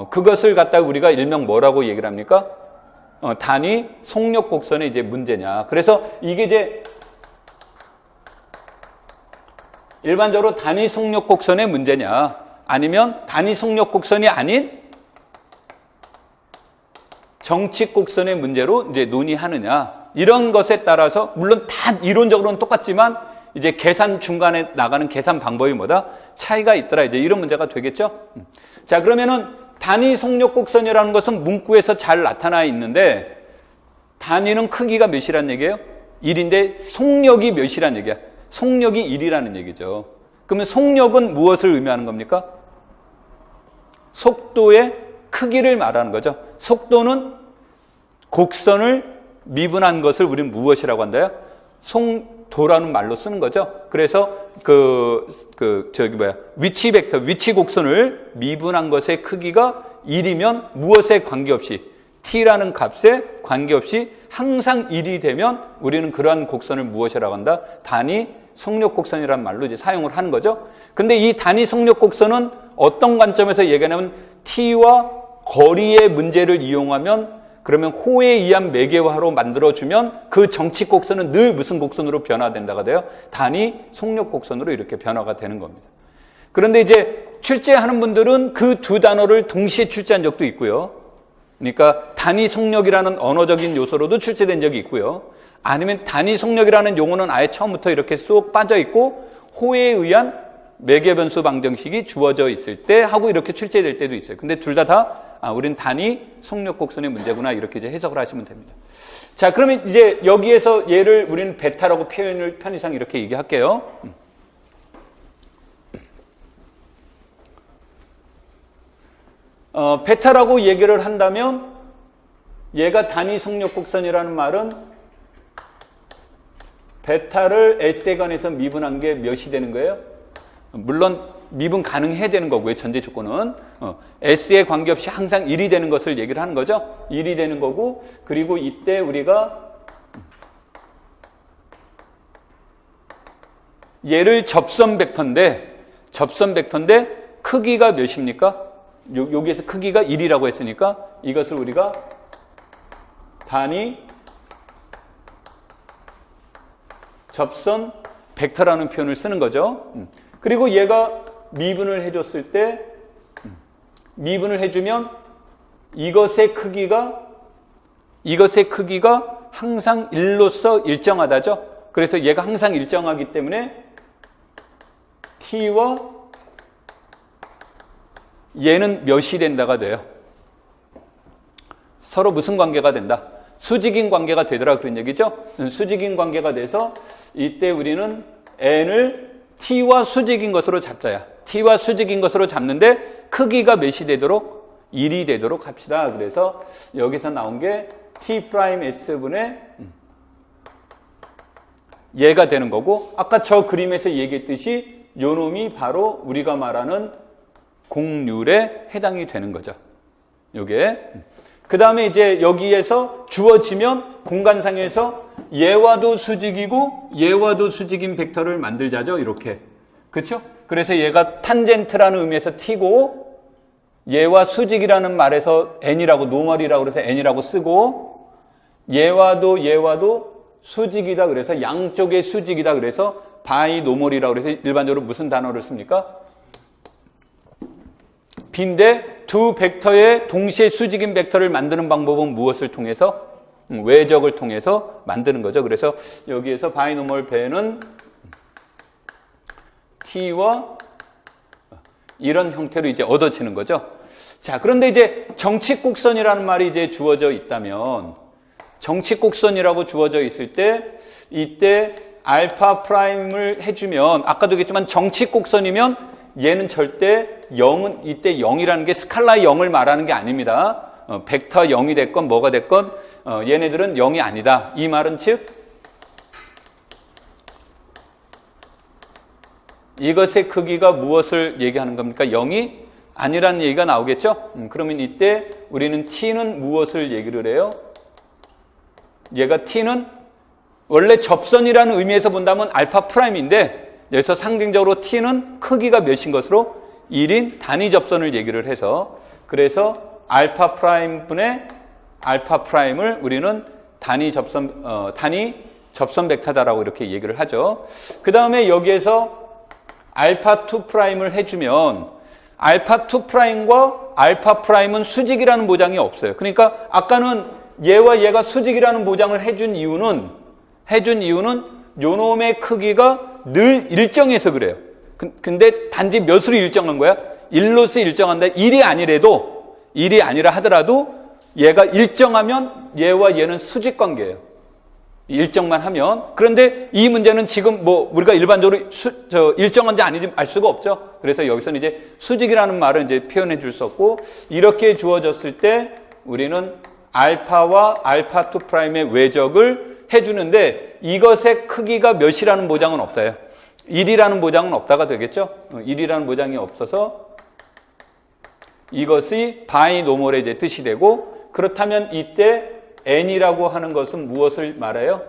그것을 갖다가 우리가 일명 뭐라고 얘기를 합니까? 단위 속력 곡선의 이제 문제냐. 그래서 이게 이제 일반적으로 단위 속력 곡선의 문제냐, 아니면 단위 속력 곡선이 아닌 정칙 곡선의 문제로 이제 논의하느냐. 이런 것에 따라서 물론 다 이론적으로는 똑같지만 이제 계산 중간에 나가는 계산 방법이 뭐다? 차이가 있더라. 이제 이런 문제가 되겠죠? 자, 그러면은 단위 속력 곡선이라는 것은 문구에서 잘 나타나 있는데 단위는 크기가 몇이란 얘기예요? 1인데 속력이 몇이란 얘기야? 속력이 1이라는 얘기죠. 그러면 속력은 무엇을 의미하는 겁니까? 속도의 크기를 말하는 거죠. 속도는 곡선을 미분한 것을 우리는 무엇이라고 한다요? 속도라는 말로 쓰는 거죠. 그래서 위치 벡터, 위치 곡선을 미분한 것의 크기가 1이면 무엇에 관계없이 t라는 값에 관계없이 항상 1이 되면 우리는 그러한 곡선을 무엇이라고 한다? 단위 속력 곡선이라는 말로 이제 사용을 하는 거죠. 근데 이 단위 속력 곡선은 어떤 관점에서 얘기하냐면 t와 거리의 문제를 이용하면 그러면 호에 의한 매개화로 만들어주면 그 정칙 곡선은 늘 무슨 곡선으로 변화된다가 돼요? 단위 속력 곡선으로 이렇게 변화가 되는 겁니다. 그런데 이제 출제하는 분들은 그 두 단어를 동시에 출제한 적도 있고요. 그러니까 단위 속력이라는 언어적인 요소로도 출제된 적이 있고요. 아니면 단위 속력이라는 용어는 아예 처음부터 이렇게 쏙 빠져 있고 호에 의한 매개 변수 방정식이 주어져 있을 때 하고 이렇게 출제될 때도 있어요. 근데 둘 다 우린 단위 속력 곡선의 문제구나 이렇게 이제 해석을 하시면 됩니다. 자, 그러면 이제 여기에서 얘를 우리는 베타라고 표현을 편의상 이렇게 얘기할게요. 베타라고 얘기를 한다면 얘가 단위 속력 곡선이라는 말은 베타를 S에 관해서 미분한 게 몇이 되는 거예요? 물론 미분 가능해야 되는 거고요. 전제 조건은 S에 관계없이 항상 1이 되는 것을 얘기를 하는 거죠. 1이 되는 거고 그리고 이때 우리가 얘를 접선 벡터인데 크기가 몇입니까? 여기에서 크기가 1이라고 했으니까 이것을 우리가 단위 접선 벡터라는 표현을 쓰는 거죠. 그리고 얘가 미분을 해줬을 때 미분을 해주면 이것의 크기가 항상 1로서 일정하다죠. 그래서 얘가 항상 일정하기 때문에 t와 얘는 몇이 된다가 돼요. 서로 무슨 관계가 된다? 수직인 관계가 되더라 그런 얘기죠. 수직인 관계가 돼서 이때 우리는 n을 t와 수직인 것으로 잡자야. t와 수직인 것으로 잡는데 크기가 몇이 되도록 1이 되도록 합시다. 그래서 여기서 나온 게 t's분의 얘가 되는 거고, 아까 저 그림에서 얘기했듯이 요 놈이 바로 우리가 말하는 곡률에 해당이 되는 거죠. 요게. 그 다음에 이제 여기에서 주어지면 공간상에서 얘와도 수직이고 얘와도 수직인 벡터를 만들자죠. 이렇게. 그렇죠? 그래서 얘가 탄젠트라는 의미에서 t고 얘와 수직이라는 말에서 n이라고 노멀이라고 그래서 n이라고 쓰고 얘와도 수직이다 그래서 양쪽의 수직이다 그래서 바이 노멀이라고 그래서 일반적으로 무슨 단어를 씁니까? B인데 두 벡터의 동시에 수직인 벡터를 만드는 방법은 무엇을 통해서? 외적을 통해서 만드는 거죠. 그래서 여기에서 바이노멀 배는 t와 이런 형태로 이제 얻어지는 거죠. 자, 그런데 이제 정칙곡선이라는 말이 이제 주어져 있다면 정칙곡선이라고 주어져 있을 때 이때 알파 프라임을 해주면 아까도 얘기했지만 정칙곡선이면 얘는 절대 0은 이때 0이라는 게 스칼라 0을 말하는 게 아닙니다. 벡터 0이 됐건 뭐가 됐건 얘네들은 0이 아니다. 이 말은 즉 이것의 크기가 무엇을 얘기하는 겁니까? 0이 아니라는 얘기가 나오겠죠? 그러면 이때 우리는 t는 무엇을 얘기를 해요? 얘가 t는 원래 접선이라는 의미에서 본다면 알파 프라임인데 여기서 상징적으로 t는 크기가 몇인 것으로 1인 단위 접선을 얘기를 해서 그래서 알파 프라임 분의 알파 프라임을 우리는 단위 접선 벡터다라고 이렇게 얘기를 하죠. 그 다음에 여기에서 알파 2 프라임을 해주면 알파 2 프라임과 알파 프라임은 수직이라는 보장이 없어요. 그러니까 아까는 얘와 얘가 수직이라는 보장을 해준 이유는 요놈의 크기가 늘 일정해서 그래요. 근데 단지 몇으로 일정한 거야? 1로서 일정한다. 1이 아니라 하더라도 얘가 일정하면 얘와 얘는 수직 관계예요. 일정만 하면. 그런데 이 문제는 지금 우리가 일반적으로 일정한지 아닌지 알 수가 없죠. 그래서 여기서는 이제 수직이라는 말은 이제 표현해 줄 수 없고 이렇게 주어졌을 때 우리는 알파와 알파 2 프라임의 외적을 해주는데 이것의 크기가 몇이라는 보장은 없다요. 1이라는 보장은 없다가 되겠죠. 1이라는 보장이 없어서 이것이 바이노멀의 이제 뜻이 되고 그렇다면 이때 n이라고 하는 것은 무엇을 말해요?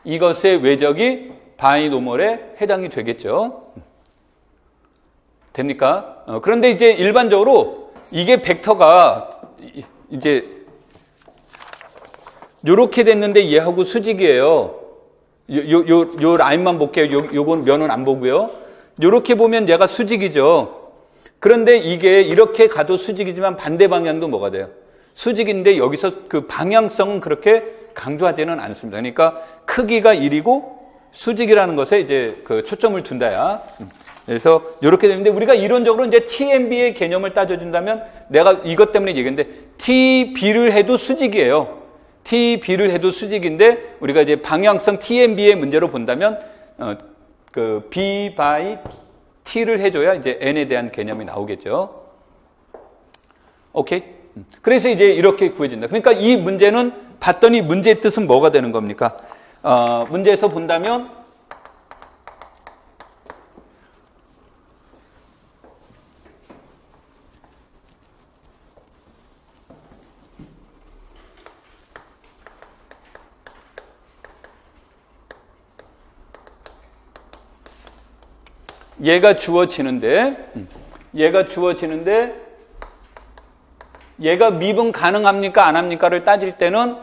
이것의 외적이 바이노멀에 해당이 되겠죠. 됩니까? 그런데 이제 일반적으로 이게 벡터가 이제 요렇게 됐는데 얘하고 수직이에요. 요 라인만 볼게요. 요건 면은 안 보고요. 요렇게 보면 얘가 수직이죠. 그런데 이게 이렇게 가도 수직이지만 반대 방향도 뭐가 돼요? 수직인데 여기서 그 방향성은 그렇게 강조하지는 않습니다. 그러니까 크기가 1이고 수직이라는 것에 이제 그 초점을 둔다야. 그래서 이렇게 되는데 우리가 이론적으로 이제 TMB의 개념을 따져준다면 내가 이것 때문에 얘기했는데 TB를 해도 수직이에요. TB를 해도 수직인데 우리가 이제 방향성 TMB의 문제로 본다면 그 B by T를 해줘야 이제 N에 대한 개념이 나오겠죠. 오케이? 그래서 이제 이렇게 구해진다. 그러니까 이 문제는 봤더니 문제의 뜻은 뭐가 되는 겁니까? 문제에서 본다면 얘가 주어지는데 얘가 미분 가능합니까? 안 합니까를 따질 때는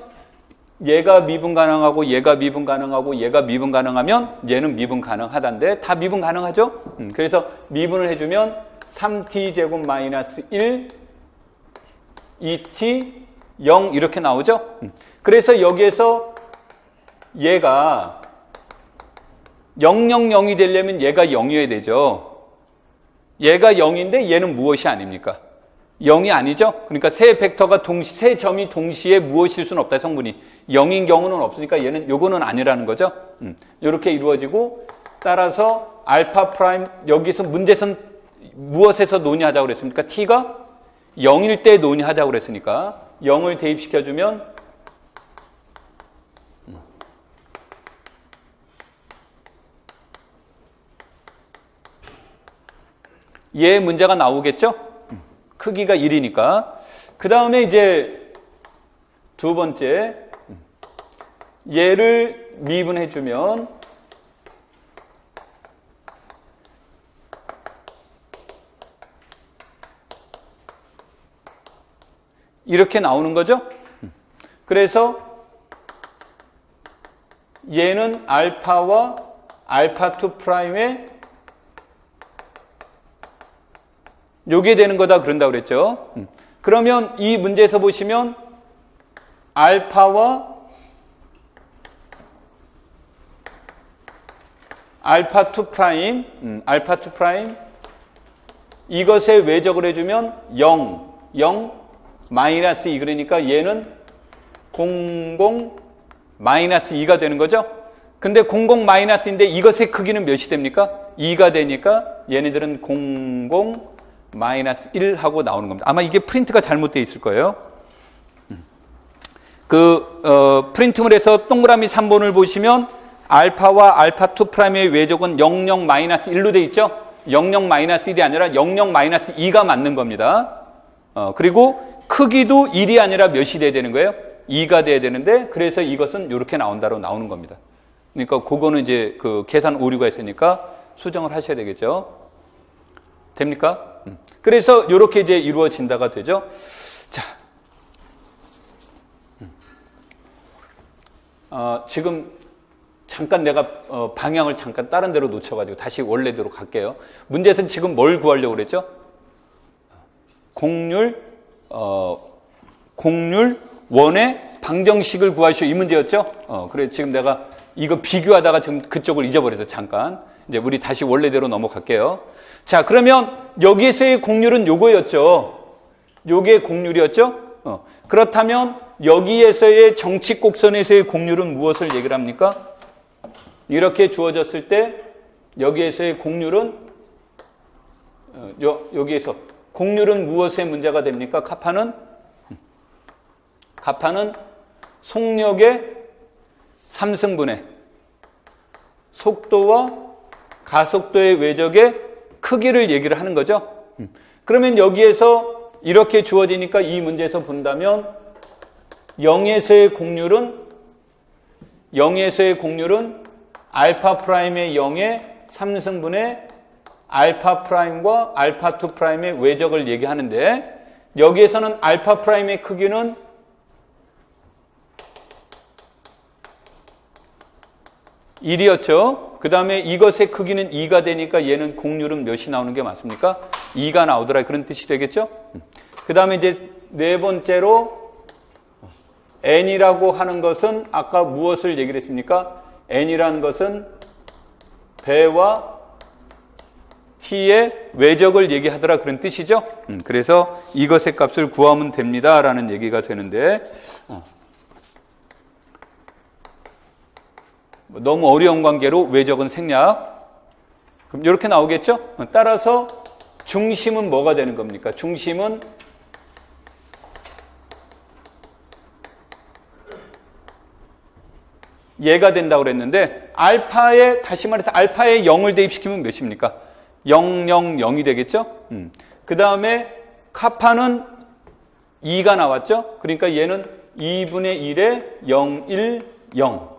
얘가 미분 가능하고 얘가 미분 가능하고 얘가 미분 가능하면 얘는 미분 가능하단데 다 미분 가능하죠? 그래서 미분을 해주면 3t제곱 마이너스 1 2t 0 이렇게 나오죠? 그래서 여기에서 얘가 000이 되려면 얘가 0이어야 되죠. 얘가 0인데 얘는 무엇이 아닙니까? 0이 아니죠? 그러니까 세 벡터가 세 점이 동시에 무엇일 수는 없다, 성분이. 0인 경우는 없으니까 얘는 요거는 아니라는 거죠. 이렇게 이루어지고 따라서 알파 프라임 여기서 문제선 무엇에서 논의하자고 그랬습니까? t가 0일 때 논의하자고 그랬으니까 0을 대입시켜주면 얘 문제가 나오겠죠? 크기가 1이니까. 그 다음에 이제 두 번째, 얘를 미분해주면 이렇게 나오는 거죠? 그래서 얘는 알파와 알파2 프라임의 요게 되는 거다 그런다 그랬죠. 그러면 이 문제에서 보시면 알파와 알파2 프라임, 알파2 프라임 이것에 외적을 해주면 0, 0, 마이너스 2 그러니까 얘는 00 마이너스 2가 되는 거죠. 근데 00 마이너스인데 이것의 크기는 몇이 됩니까? 2가 되니까 얘네들은 00 마이너스 1 하고 나오는 겁니다. 아마 이게 프린트가 잘못되어 있을 거예요. 프린트물에서 동그라미 3번을 보시면 알파와 알파2 프라임의 외적은 00 마이너스 1로 되어 있죠. 00 마이너스 1이 아니라 00 마이너스 2가 맞는 겁니다. 그리고 크기도 1이 아니라 몇이 돼야 되는 거예요? 2가 돼야 되는데 그래서 이것은 이렇게 나온다로 나오는 겁니다. 그러니까 그거는 이제 그 계산 오류가 있으니까 수정을 하셔야 되겠죠. 됩니까? 그래서 이렇게 이제 이루어진다가 되죠. 자, 지금 잠깐 내가 방향을 잠깐 다른 데로 놓쳐가지고 다시 원래대로 갈게요. 문제에서는 지금 뭘 구하려고 그랬죠? 공률 원의 방정식을 구하시오 이 문제였죠? 그래 지금 내가 이거 비교하다가 지금 그쪽을 잊어버려서 잠깐 이제 우리 다시 원래대로 넘어갈게요. 자, 그러면 여기에서의 공률은 요거였죠. 요게 공률이었죠? 그렇다면 여기에서의 정칙 곡선에서의 공률은 무엇을 얘기를 합니까? 이렇게 주어졌을 때 여기에서의 공률은 여기에서 공률은 무엇의 문제가 됩니까? 카파는 속력의 3승분의 속도와 가속도의 외적의 크기를 얘기를 하는 거죠. 그러면 여기에서 이렇게 주어지니까 이 문제에서 본다면 0에서의 공률은 알파 프라임의 0의 3승분의 알파 프라임과 알파2 프라임의 외적을 얘기하는데 여기에서는 알파 프라임의 크기는 1이었죠. 그 다음에 이것의 크기는 2가 되니까 얘는 공률은 몇이 나오는 게 맞습니까? 2가 나오더라 그런 뜻이 되겠죠. 그 다음에 이제 네 번째로 n이라고 하는 것은 아까 무엇을 얘기를 했습니까? n이라는 것은 배와 t의 외적을 얘기하더라 그런 뜻이죠. 그래서 이것의 값을 구하면 됩니다 라는 얘기가 되는데 너무 어려운 관계로 외적은 생략. 그럼 이렇게 나오겠죠? 따라서 중심은 뭐가 되는 겁니까? 중심은 얘가 된다고 그랬는데 다시 말해서 알파에 0을 대입시키면 몇입니까? 0, 0, 0이 되겠죠? 그 다음에 카파는 2가 나왔죠? 그러니까 얘는 2분의 1에 0, 1, 0.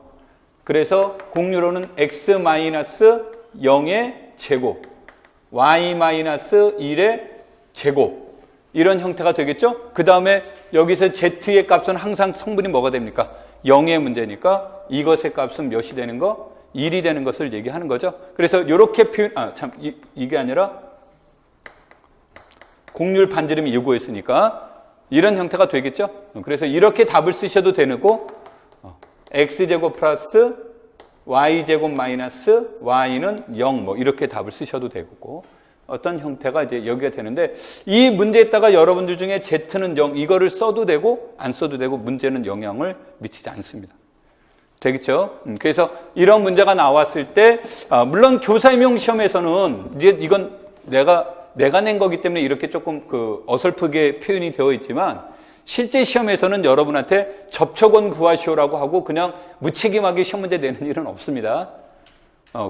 그래서 공률호는 x-0의 제곱. y-1의 제곱 이런 형태가 되겠죠? 그 다음에 여기서 z의 값은 항상 성분이 뭐가 됩니까? 0의 문제니까 이것의 값은 몇이 되는 거? 1이 되는 것을 얘기하는 거죠. 그래서 이렇게 표현, 이게 아니라 곡률 반지름이 요거였으니까 이런 형태가 되겠죠. 그래서 이렇게 답을 쓰셔도 되고 x제곱 플러스 y제곱 마이너스 y는 0 뭐 이렇게 답을 쓰셔도 되고 어떤 형태가 이제 여기가 되는데 이 문제에다가 여러분들 중에 z는 0 이거를 써도 되고 안 써도 되고 문제는 영향을 미치지 않습니다. 되겠죠? 그래서 이런 문제가 나왔을 때 물론 교사임용 시험에서는 이제 이건 내가 낸 거기 때문에 이렇게 조금 어설프게 표현이 되어 있지만 실제 시험에서는 여러분한테 접촉원 구하시오라고 하고 그냥 무책임하게 시험 문제 내는 일은 없습니다.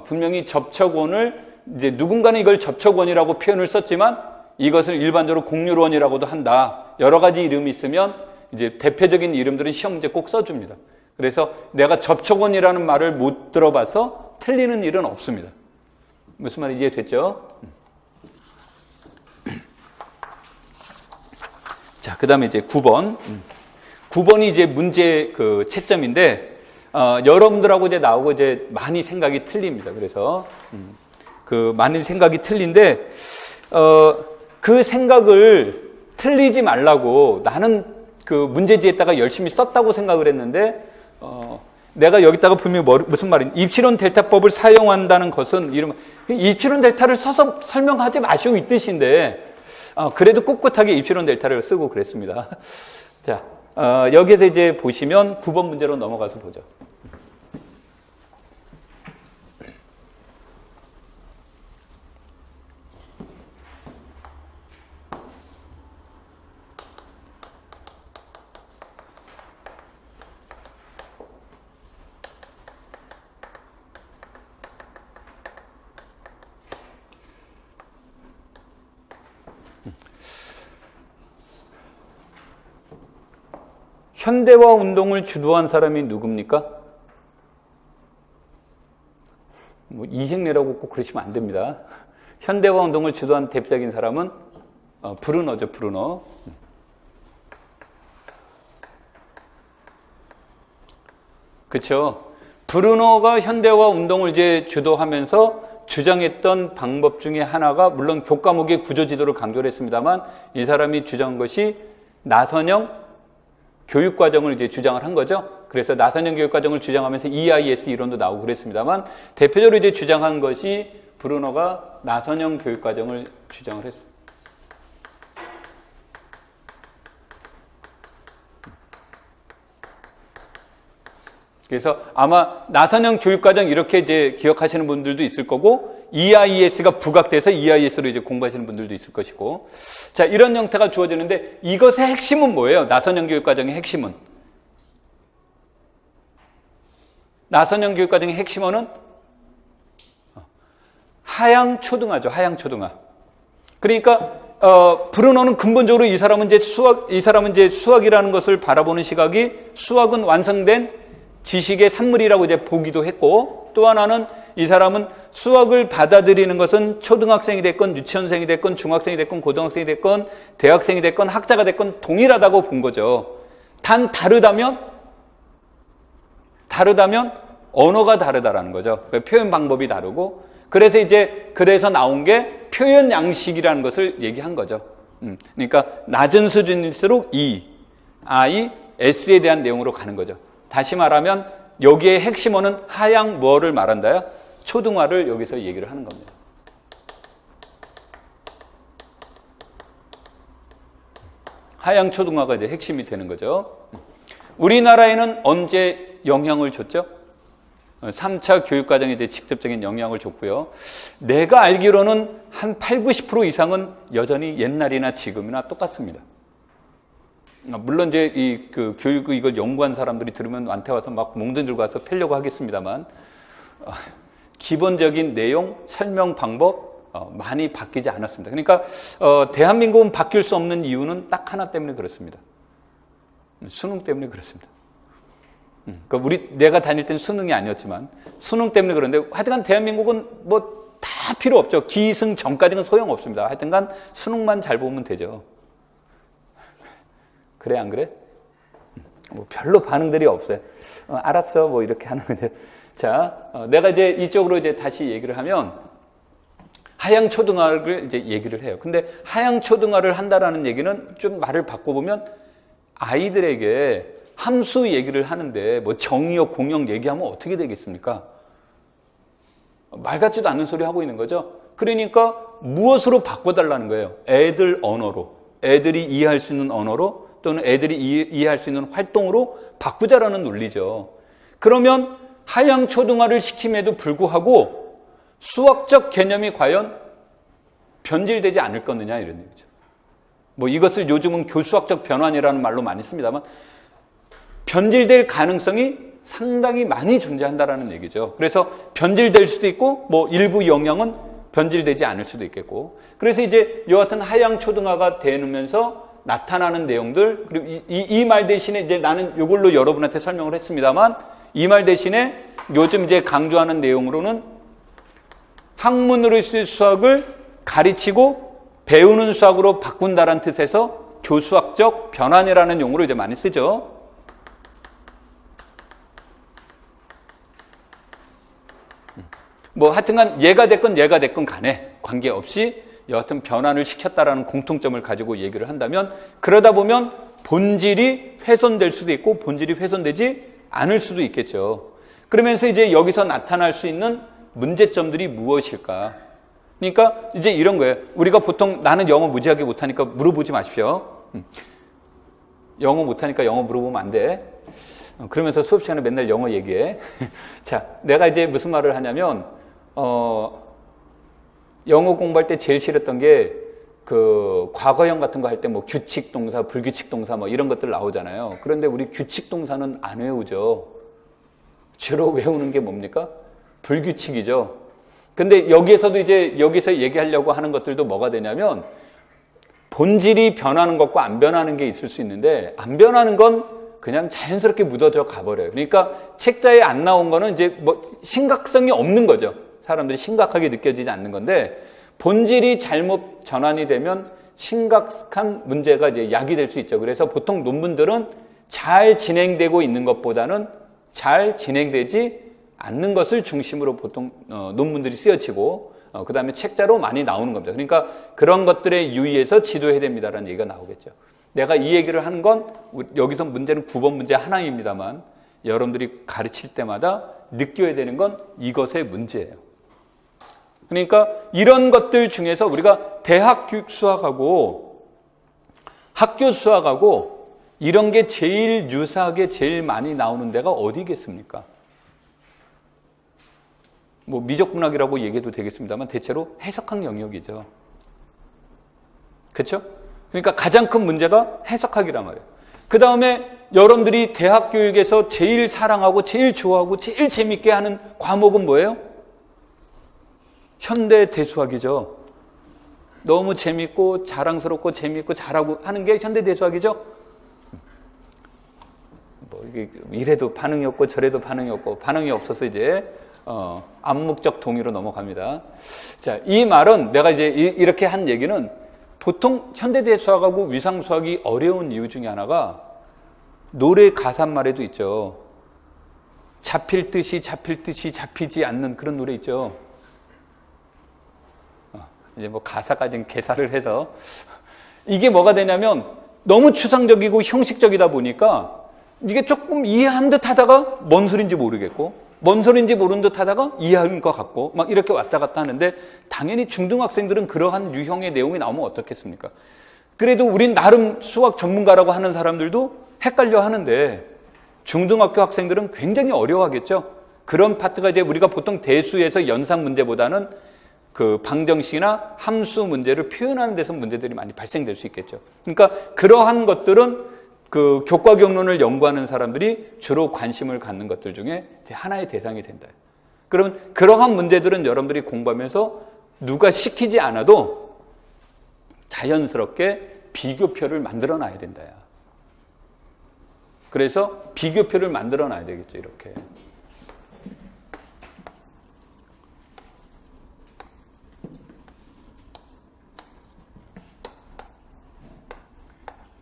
분명히 접촉원을 이제 누군가는 이걸 접촉원이라고 표현을 썼지만 이것을 일반적으로 곡률원이라고도 한다. 여러 가지 이름이 있으면 이제 대표적인 이름들은 시험 문제 꼭 써줍니다. 그래서 내가 접촉원이라는 말을 못 들어봐서 틀리는 일은 없습니다. 무슨 말인지 이해됐죠? 자, 그 다음에 이제 9번. 9번이 이제 문제 채점인데, 여러분들하고 이제 나오고 이제 많이 생각이 틀립니다. 그래서, 많이 생각이 틀린데, 그 생각을 틀리지 말라고 나는 문제지에다가 열심히 썼다고 생각을 했는데, 내가 여기다가 분명히 무슨 말인지, 입실론 델타법을 사용한다는 것은, 입실론 델타를 써서 설명하지 마시고 이 뜻인데, 그래도 꿋꿋하게 입실론 델타를 쓰고 그랬습니다. 자, 여기에서 이제 보시면 9번 문제로 넘어가서 보죠. 현대화 운동을 주도한 사람이 누굽니까? 뭐 이행례라고 꼭 그러시면 안 됩니다. 현대화 운동을 주도한 대표적인 사람은 브루너죠, 브루너. 그렇죠. 브루너가 현대화 운동을 이제 주도하면서 주장했던 방법 중에 하나가 물론 교과목의 구조지도를 강조를 했습니다만 이 사람이 주장한 것이 나선형 교육과정을 이제 주장을 한 거죠. 그래서 나선형 교육과정을 주장하면서 EIS 이론도 나오고 그랬습니다만 대표적으로 이제 주장한 것이 브루너가 나선형 교육과정을 주장을 했어요. 그래서 아마 나선형 교육과정 이렇게 이제 기억하시는 분들도 있을 거고 EIS가 부각돼서 EIS로 이제 공부하시는 분들도 있을 것이고 자 이런 형태가 주어지는데 이것의 핵심은 뭐예요? 나선형 교육과정의 핵심은 나선형 교육과정의 핵심어는 하향초등화죠. 하향초등화. 그러니까 브루너는 근본적으로 이 사람은 이제 수학이라는 것을 바라보는 시각이 수학은 완성된 지식의 산물이라고 이제 보기도 했고 또 하나는 이 사람은 수학을 받아들이는 것은 초등학생이 됐건 유치원생이 됐건 중학생이 됐건 고등학생이 됐건 대학생이 됐건 학자가 됐건 동일하다고 본 거죠. 단 다르다면 언어가 다르다라는 거죠. 표현 방법이 다르고 그래서 나온 게 표현 양식이라는 것을 얘기한 거죠. 그러니까 낮은 수준일수록 E, I, S에 대한 내용으로 가는 거죠. 다시 말하면 여기에 핵심어는 하향 뭐를 말한다요? 초등화를 여기서 얘기를 하는 겁니다. 하향 초등화가 이제 핵심이 되는 거죠. 우리나라에는 언제 영향을 줬죠? 3차 교육과정에 대해 직접적인 영향을 줬고요. 내가 알기로는 한 80, 90% 이상은 여전히 옛날이나 지금이나 똑같습니다. 물론 이제 교육 이걸 연구한 사람들이 들으면 나한테 와서 막 몽둥이 들고 와서 펴려고 하겠습니다만 기본적인 내용, 설명 방법 많이 바뀌지 않았습니다. 그러니까 대한민국은 바뀔 수 없는 이유는 딱 하나 때문에 그렇습니다. 수능 때문에 그렇습니다. 그러니까 내가 다닐 때는 수능이 아니었지만 수능 때문에 그런데 하여간 대한민국은 뭐 다 필요 없죠. 기승 전까지는 소용없습니다. 하여튼간 수능만 잘 보면 되죠. 그래 안 그래? 뭐 별로 반응들이 없어요. 알았어 뭐 이렇게 하는 건데. 자, 내가 이제 이쪽으로 이제 다시 얘기를 하면 하향 초등화를 이제 얘기를 해요. 근데 하향 초등화를 한다라는 얘기는 좀 말을 바꿔보면 아이들에게 함수 얘기를 하는데 뭐 정의역, 공역 얘기하면 어떻게 되겠습니까? 말 같지도 않는 소리 하고 있는 거죠. 그러니까 무엇으로 바꿔달라는 거예요. 애들 언어로, 애들이 이해할 수 있는 언어로 또는 애들이 이해할 수 있는 활동으로 바꾸자라는 논리죠. 그러면 하향 초등화를 시킴에도 불구하고 수학적 개념이 과연 변질되지 않을 거느냐 이런 얘기죠. 뭐 이것을 요즘은 교수학적 변환이라는 말로 많이 씁니다만 변질될 가능성이 상당히 많이 존재한다라는 얘기죠. 그래서 변질될 수도 있고 뭐 일부 영역은 변질되지 않을 수도 있겠고 그래서 이제 여하튼 하향 초등화가 되면서 나타나는 내용들 그리고 이 말 대신에 이제 나는 이걸로 여러분한테 설명을 했습니다만 이 말 대신에 요즘 이제 강조하는 내용으로는 학문으로 쓸 수학을 가르치고 배우는 수학으로 바꾼다라는 뜻에서 교수학적 변환이라는 용어로 이제 많이 쓰죠. 뭐 하여튼간 얘가 됐건 간에 관계없이 여하튼 변환을 시켰다라는 공통점을 가지고 얘기를 한다면 그러다 보면 본질이 훼손될 수도 있고 본질이 훼손되지 않을 수도 있겠죠. 그러면서 이제 여기서 나타날 수 있는 문제점들이 무엇일까? 그러니까 이제 이런 거예요. 우리가 보통 나는 영어 무지하게 못하니까 물어보지 마십시오. 영어 못하니까 영어 물어보면 안 돼. 그러면서 수업 시간에 맨날 영어 얘기해. 자, 내가 이제 무슨 말을 하냐면 영어 공부할 때 제일 싫었던 게 그 과거형 같은 거 할 때 뭐 규칙 동사, 불규칙 동사 뭐 이런 것들 나오잖아요. 그런데 우리 규칙 동사는 안 외우죠. 주로 외우는 게 뭡니까? 불규칙이죠. 근데 여기에서도 이제 여기서 얘기하려고 하는 것들도 뭐가 되냐면 본질이 변하는 것과 안 변하는 게 있을 수 있는데 안 변하는 건 그냥 자연스럽게 묻어져 가버려요. 그러니까 책자에 안 나온 거는 이제 뭐 심각성이 없는 거죠. 사람들이 심각하게 느껴지지 않는 건데 본질이 잘못 전환이 되면 심각한 문제가 이제 야기될 수 있죠. 그래서 보통 논문들은 잘 진행되고 있는 것보다는 잘 진행되지 않는 것을 중심으로 보통 논문들이 쓰여지고 그 다음에 책자로 많이 나오는 겁니다. 그러니까 그런 것들에 유의해서 지도해야 됩니다라는 얘기가 나오겠죠. 내가 이 얘기를 하는 건 여기서 문제는 9번 문제 하나입니다만 여러분들이 가르칠 때마다 느껴야 되는 건 이것의 문제예요. 그러니까 이런 것들 중에서 우리가 대학 수학하고 학교 수학하고 이런 게 제일 유사하게 제일 많이 나오는 데가 어디겠습니까? 뭐 미적분학이라고 얘기해도 되겠습니다만 대체로 해석학 영역이죠. 그렇죠? 그러니까 가장 큰 문제가 해석학이란 말이에요. 그 다음에 여러분들이 대학 교육에서 제일 사랑하고 제일 좋아하고 제일 재밌게 하는 과목은 뭐예요? 현대 대수학이죠. 너무 재밌고 자랑스럽고 재밌고 잘하고 하는 게 현대 대수학이죠. 뭐 이래도 반응이 없고 저래도 반응이 없고 반응이 없어서 이제 암묵적 동의로 넘어갑니다. 자, 이 말은 내가 이제 이렇게 한 얘기는 보통 현대대 수학하고 위상 수학이 어려운 이유 중에 하나가 노래 가사말에도 있죠. 잡힐 듯이 잡히지 않는 그런 노래 있죠. 이제 뭐 가사까지는 개사를 해서 이게 뭐가 되냐면 너무 추상적이고 형식적이다 보니까 이게 조금 이해한 듯 하다가 뭔 소린지 모르겠고 뭔 소린지 모르는 듯 하다가 이해하는 것 같고 막 이렇게 왔다 갔다 하는데 당연히 중등학생들은 그러한 유형의 내용이 나오면 어떻겠습니까? 그래도 우린 나름 수학 전문가라고 하는 사람들도 헷갈려 하는데 중등학교 학생들은 굉장히 어려워하겠죠. 그런 파트가 이제 우리가 보통 대수에서 연산 문제보다는 그 방정식이나 함수 문제를 표현하는 데서 문제들이 많이 발생될 수 있겠죠. 그러니까 그러한 것들은 그 교과 경론을 연구하는 사람들이 주로 관심을 갖는 것들 중에 하나의 대상이 된다. 그러면 그러한 문제들은 여러분들이 공부하면서 누가 시키지 않아도 자연스럽게 비교표를 만들어 놔야 된다. 그래서 비교표를 만들어 놔야 되겠죠. 이렇게.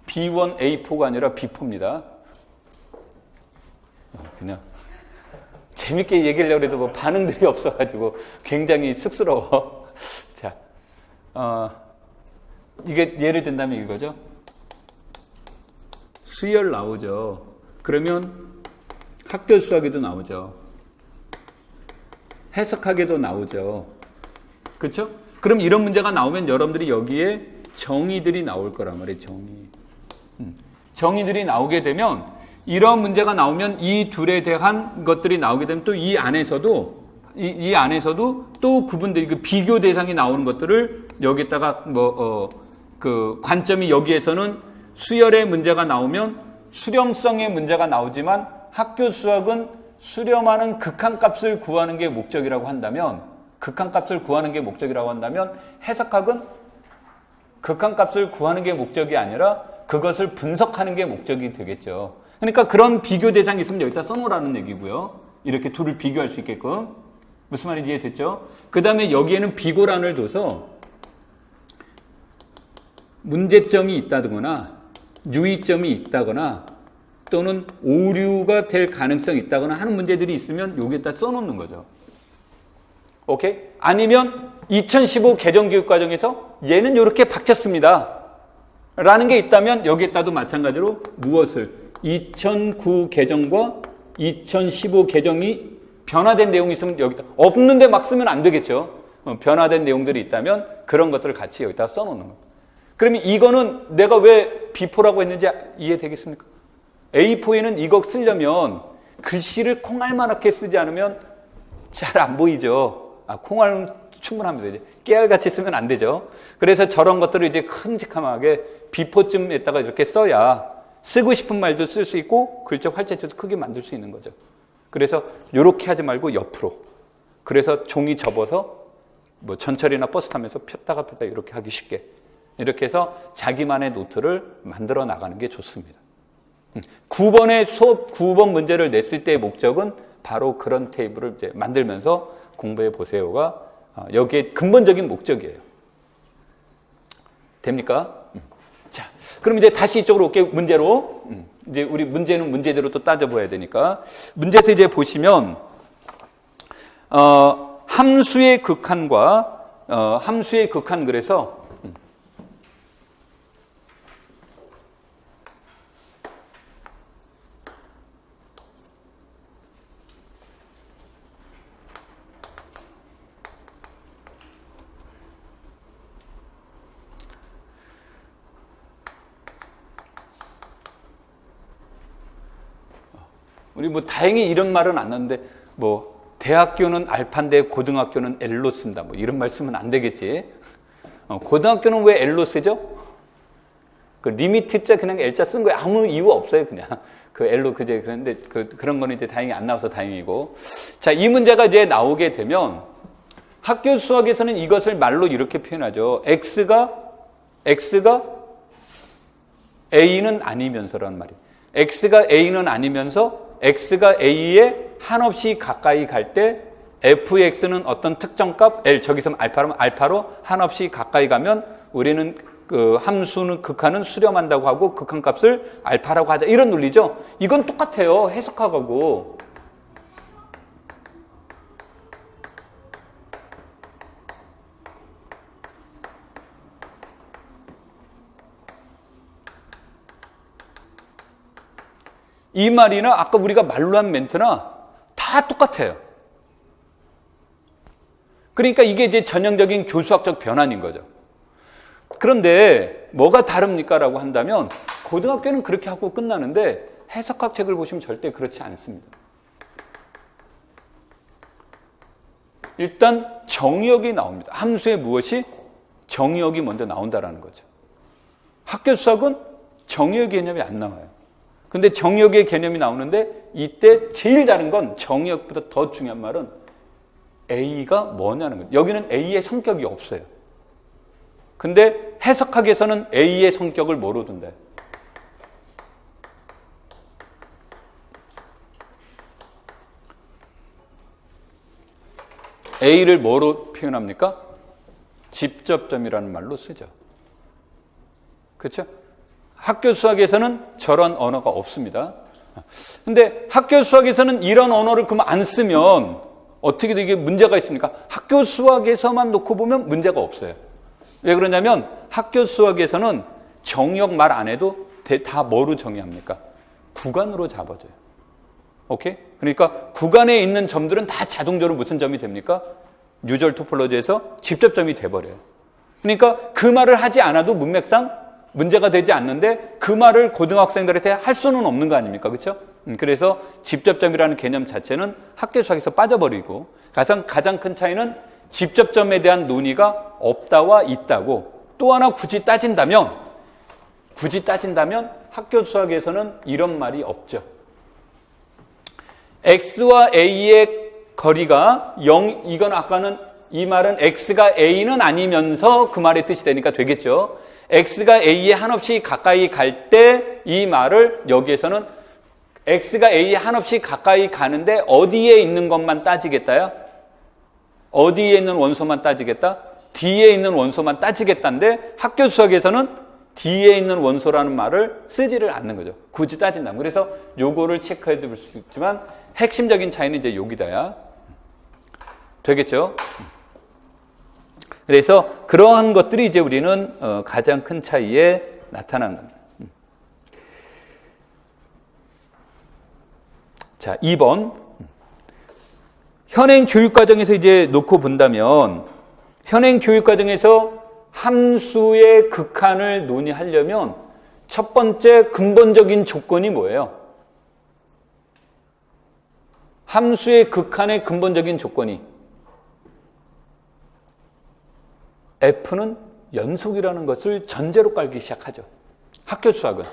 B1A4가 아니라 B4입니다. 그냥 재밌게 얘기하려고 해도 뭐 반응들이 없어가지고 굉장히 쑥스러워. 자, 이게 예를 든다면 이거죠. 수열 나오죠. 그러면 학교 수학에도 나오죠. 해석하게도 나오죠. 그렇죠? 그럼 이런 문제가 나오면 여러분들이 여기에 정의들이 나올 거란 말이에요. 정의들이 나오게 되면 이런 문제가 나오면 이 둘에 대한 것들이 나오게 되면 또 이 안에서도 이 안에서도 또 구분들이 그 비교 대상이 나오는 것들을 여기다가 그 관점이 여기에서는 수열의 문제가 나오면 수렴성의 문제가 나오지만 학교 수학은 수렴하는 극한값을 구하는 게 목적이라고 한다면 해석학은 극한값을 구하는 게 목적이 아니라 그것을 분석하는 게 목적이 되겠죠. 그러니까 그런 비교 대상이 있으면 여기다 써놓으라는 얘기고요. 이렇게 둘을 비교할 수 있게끔. 무슨 말인지 이해됐죠? 그 다음에 여기에는 비고란을 둬서 문제점이 있다거나 유의점이 있다거나 또는 오류가 될 가능성이 있다거나 하는 문제들이 있으면 여기에다 써놓는 거죠. 오케이? 아니면 2015 개정교육과정에서 얘는 이렇게 바뀌었습니다. 라는 게 있다면 여기에다도 마찬가지로 무엇을 2009 개정과 2015 개정이 변화된 내용이 있으면 여기다 없는데 막 쓰면 안 되겠죠. 변화된 내용들이 있다면 그런 것들을 같이 여기다 써놓는 거예요. 그러면 이거는 내가 왜 B4라고 했는지 이해되겠습니까? A4에는 이거 쓰려면 글씨를 콩알만하게 쓰지 않으면 잘 안 보이죠. 콩알은 충분하면 되지. 깨알같이 쓰면 안 되죠. 그래서 저런 것들을 이제 큼직함하게 B4쯤에다가 이렇게 써야 쓰고 싶은 말도 쓸 수 있고 글자 활자체도 크게 만들 수 있는 거죠. 그래서 이렇게 하지 말고 옆으로. 그래서 종이 접어서 뭐 전철이나 버스 타면서 폈다가 폈다 이렇게 하기 쉽게. 이렇게 해서 자기만의 노트를 만들어 나가는 게 좋습니다. 9번의 수업 9번 문제를 냈을 때의 목적은 바로 그런 테이블을 이제 만들면서 공부해 보세요가 여기에 근본적인 목적이에요. 됩니까? 자, 그럼 이제 다시 이쪽으로 올게요. 문제로. 이제 우리 문제는 문제대로 또 따져봐야 되니까. 문제에서 이제 보시면, 함수의 극한과, 함수의 극한 그래서, 우리 뭐 다행히 이런 말은 안 나는데 뭐 대학교는 알파인데 고등학교는 L로 쓴다 뭐 이런 말 쓰면 안 되겠지. 고등학교는 왜 L로 쓰죠? 그 리미트자 그냥 L자 쓴 거에 아무 이유 없어요 그냥 그 L로 그제 그런데 그런 거는 이제 다행히 안 나와서 다행이고. 자, 이 문제가 이제 나오게 되면 학교 수학에서는 이것을 말로 이렇게 표현하죠. X가 A는 아니면서라는 말이에요. X가 A는 아니면서 X가 A에 한없이 가까이 갈 때 fx는 어떤 특정 값 L 저기서 알파로 한없이 가까이 가면 우리는 그 함수는 극한은 수렴한다고 하고 극한 값을 알파라고 하자 이런 논리죠. 이건 똑같아요. 해석하고. 이 말이나 아까 우리가 말로 한 멘트나 다 똑같아요. 그러니까 이게 이제 전형적인 교수학적 변환인 거죠. 그런데 뭐가 다릅니까? 라고 한다면 고등학교는 그렇게 하고 끝나는데 해석학 책을 보시면 절대 그렇지 않습니다. 일단 정의역이 나옵니다. 함수의 무엇이? 정의역이 먼저 나온다라는 거죠. 학교 수학은 정의역 개념이 안 나와요. 근데 정의역의 개념이 나오는데 이때 제일 다른 건 정의역보다 더 중요한 말은 A가 뭐냐는 거예요. 여기는 A의 성격이 없어요. 근데 해석학에서는 A의 성격을 뭐로 둔다? A를 뭐로 표현합니까? 집접점이라는 말로 쓰죠. 그렇죠? 학교 수학에서는 저런 언어가 없습니다. 근데 학교 수학에서는 이런 언어를 그럼 안 쓰면 어떻게 되게 문제가 있습니까? 학교 수학에서만 놓고 보면 문제가 없어요. 왜 그러냐면 학교 수학에서는 정의역 말 안 해도 다 뭐로 정의합니까? 구간으로 잡아줘요. 오케이? 그러니까 구간에 있는 점들은 다 자동적으로 무슨 점이 됩니까? 뉴절 토폴로지에서 직접점이 돼버려요. 그러니까 그 말을 하지 않아도 문맥상 문제가 되지 않는데 그 말을 고등학생들한테 할 수는 없는 거 아닙니까? 그렇죠? 그래서 직접점이라는 개념 자체는 학교 수학에서 빠져버리고 가장 큰 차이는 직접점에 대한 논의가 없다와 있다고. 또 하나 굳이 따진다면 학교 수학에서는 이런 말이 없죠. X와 A의 거리가 0, 이건 아까는 이 말은 X가 A는 아니면서 그 말의 뜻이 되니까 되겠죠. X가 A에 한없이 가까이 갈 때 이 말을 여기에서는 X가 A에 한없이 가까이 가는데 어디에 있는 것만 따지겠다야? 어디에 있는 원소만 따지겠다? D에 있는 원소만 따지겠다인데 학교 수학에서는 D에 있는 원소라는 말을 쓰지를 않는 거죠. 굳이 따진다면. 그래서 요거를 체크해 볼 수 있지만 핵심적인 차이는 이제 여기다야. 되겠죠? 그래서 그러한 것들이 이제 우리는 가장 큰 차이에 나타나는 겁니다. 자, 2번. 현행 교육과정에서 이제 놓고 본다면 현행 교육과정에서 함수의 극한을 논의하려면 첫 번째 근본적인 조건이 뭐예요? 함수의 극한의 근본적인 조건이 F는 연속이라는 것을 전제로 깔기 시작하죠. 학교 수학은.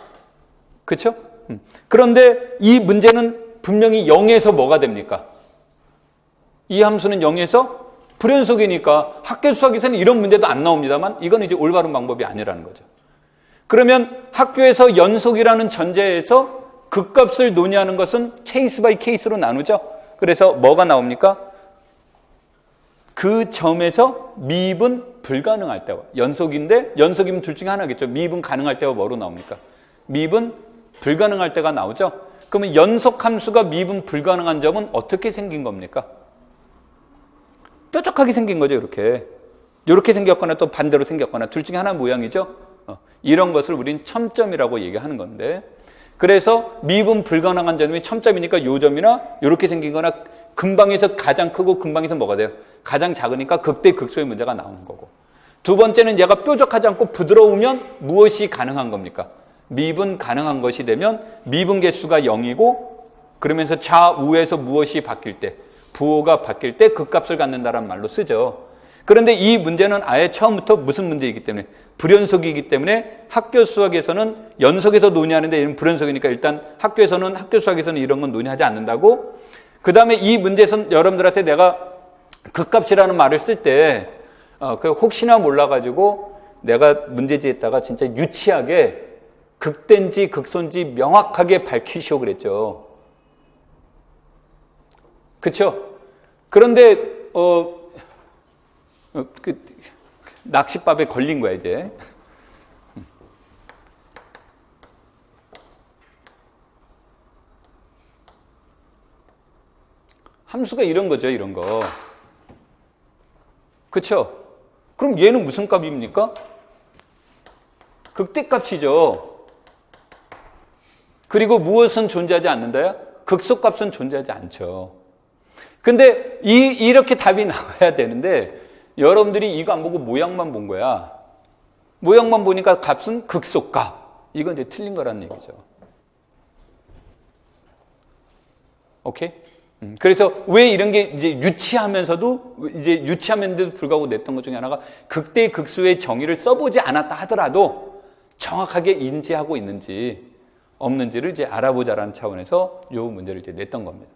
그렇죠? 그런데 이 문제는 분명히 0에서 뭐가 됩니까? 이 함수는 0에서 불연속이니까 학교 수학에서는 이런 문제도 안 나옵니다만 이건 이제 올바른 방법이 아니라는 거죠. 그러면 학교에서 연속이라는 전제에서 극값을 논의하는 것은 케이스 바이 케이스로 나누죠. 그래서 뭐가 나옵니까? 그 점에서 미분 불가능할 때와 연속인데 연속이면 둘 중에 하나겠죠. 미분 가능할 때와 뭐로 나옵니까? 미분 불가능할 때가 나오죠. 그러면 연속 함수가 미분 불가능한 점은 어떻게 생긴 겁니까? 뾰족하게 생긴 거죠. 이렇게 생겼거나 또 반대로 생겼거나 둘 중에 하나 모양이죠. 이런 것을 우린 첨점이라고 얘기하는 건데 그래서 미분 불가능한 점이 첨점이니까 요 점이나 이렇게 생긴 거나 근방에서 가장 크고 근방에서 뭐가 돼요? 가장 작으니까 극대 극소의 문제가 나오는 거고 두 번째는 얘가 뾰족하지 않고 부드러우면 무엇이 가능한 겁니까? 미분 가능한 것이 되면 미분 개수가 0이고 그러면서 좌우에서 무엇이 바뀔 때 부호가 바뀔 때 극값을 갖는다라는 말로 쓰죠. 그런데 이 문제는 아예 처음부터 무슨 문제이기 때문에 불연속이기 때문에 학교 수학에서는 연속에서 논의하는데 얘는 불연속이니까 일단 학교 수학에서는 이런 건 논의하지 않는다고. 그 다음에 이 문제에서 여러분들한테 내가 극값이라는 말을 쓸 때 혹시나 몰라가지고 내가 문제지에다가 진짜 유치하게 극대인지 극소인지 명확하게 밝히시오 그랬죠. 그렇죠? 그런데 낚싯밥에 걸린 거야 이제. 함수가 이런 거죠, 이런 거. 그렇죠? 그럼 얘는 무슨 값입니까? 극대값이죠. 그리고 무엇은 존재하지 않는다요? 극소값은 존재하지 않죠. 근데 이렇게 답이 나와야 되는데 여러분들이 이거 안 보고 모양만 본 거야. 모양만 보니까 값은 극소값. 이건 이제 틀린 거라는 얘기죠. 오케이? 그래서 왜 이런 게 이제 유치하면서도 불구하고 냈던 것 중에 하나가 극대 극소의 정의를 써보지 않았다 하더라도 정확하게 인지하고 있는지 없는지를 이제 알아보자라는 차원에서 이 문제를 이제 냈던 겁니다.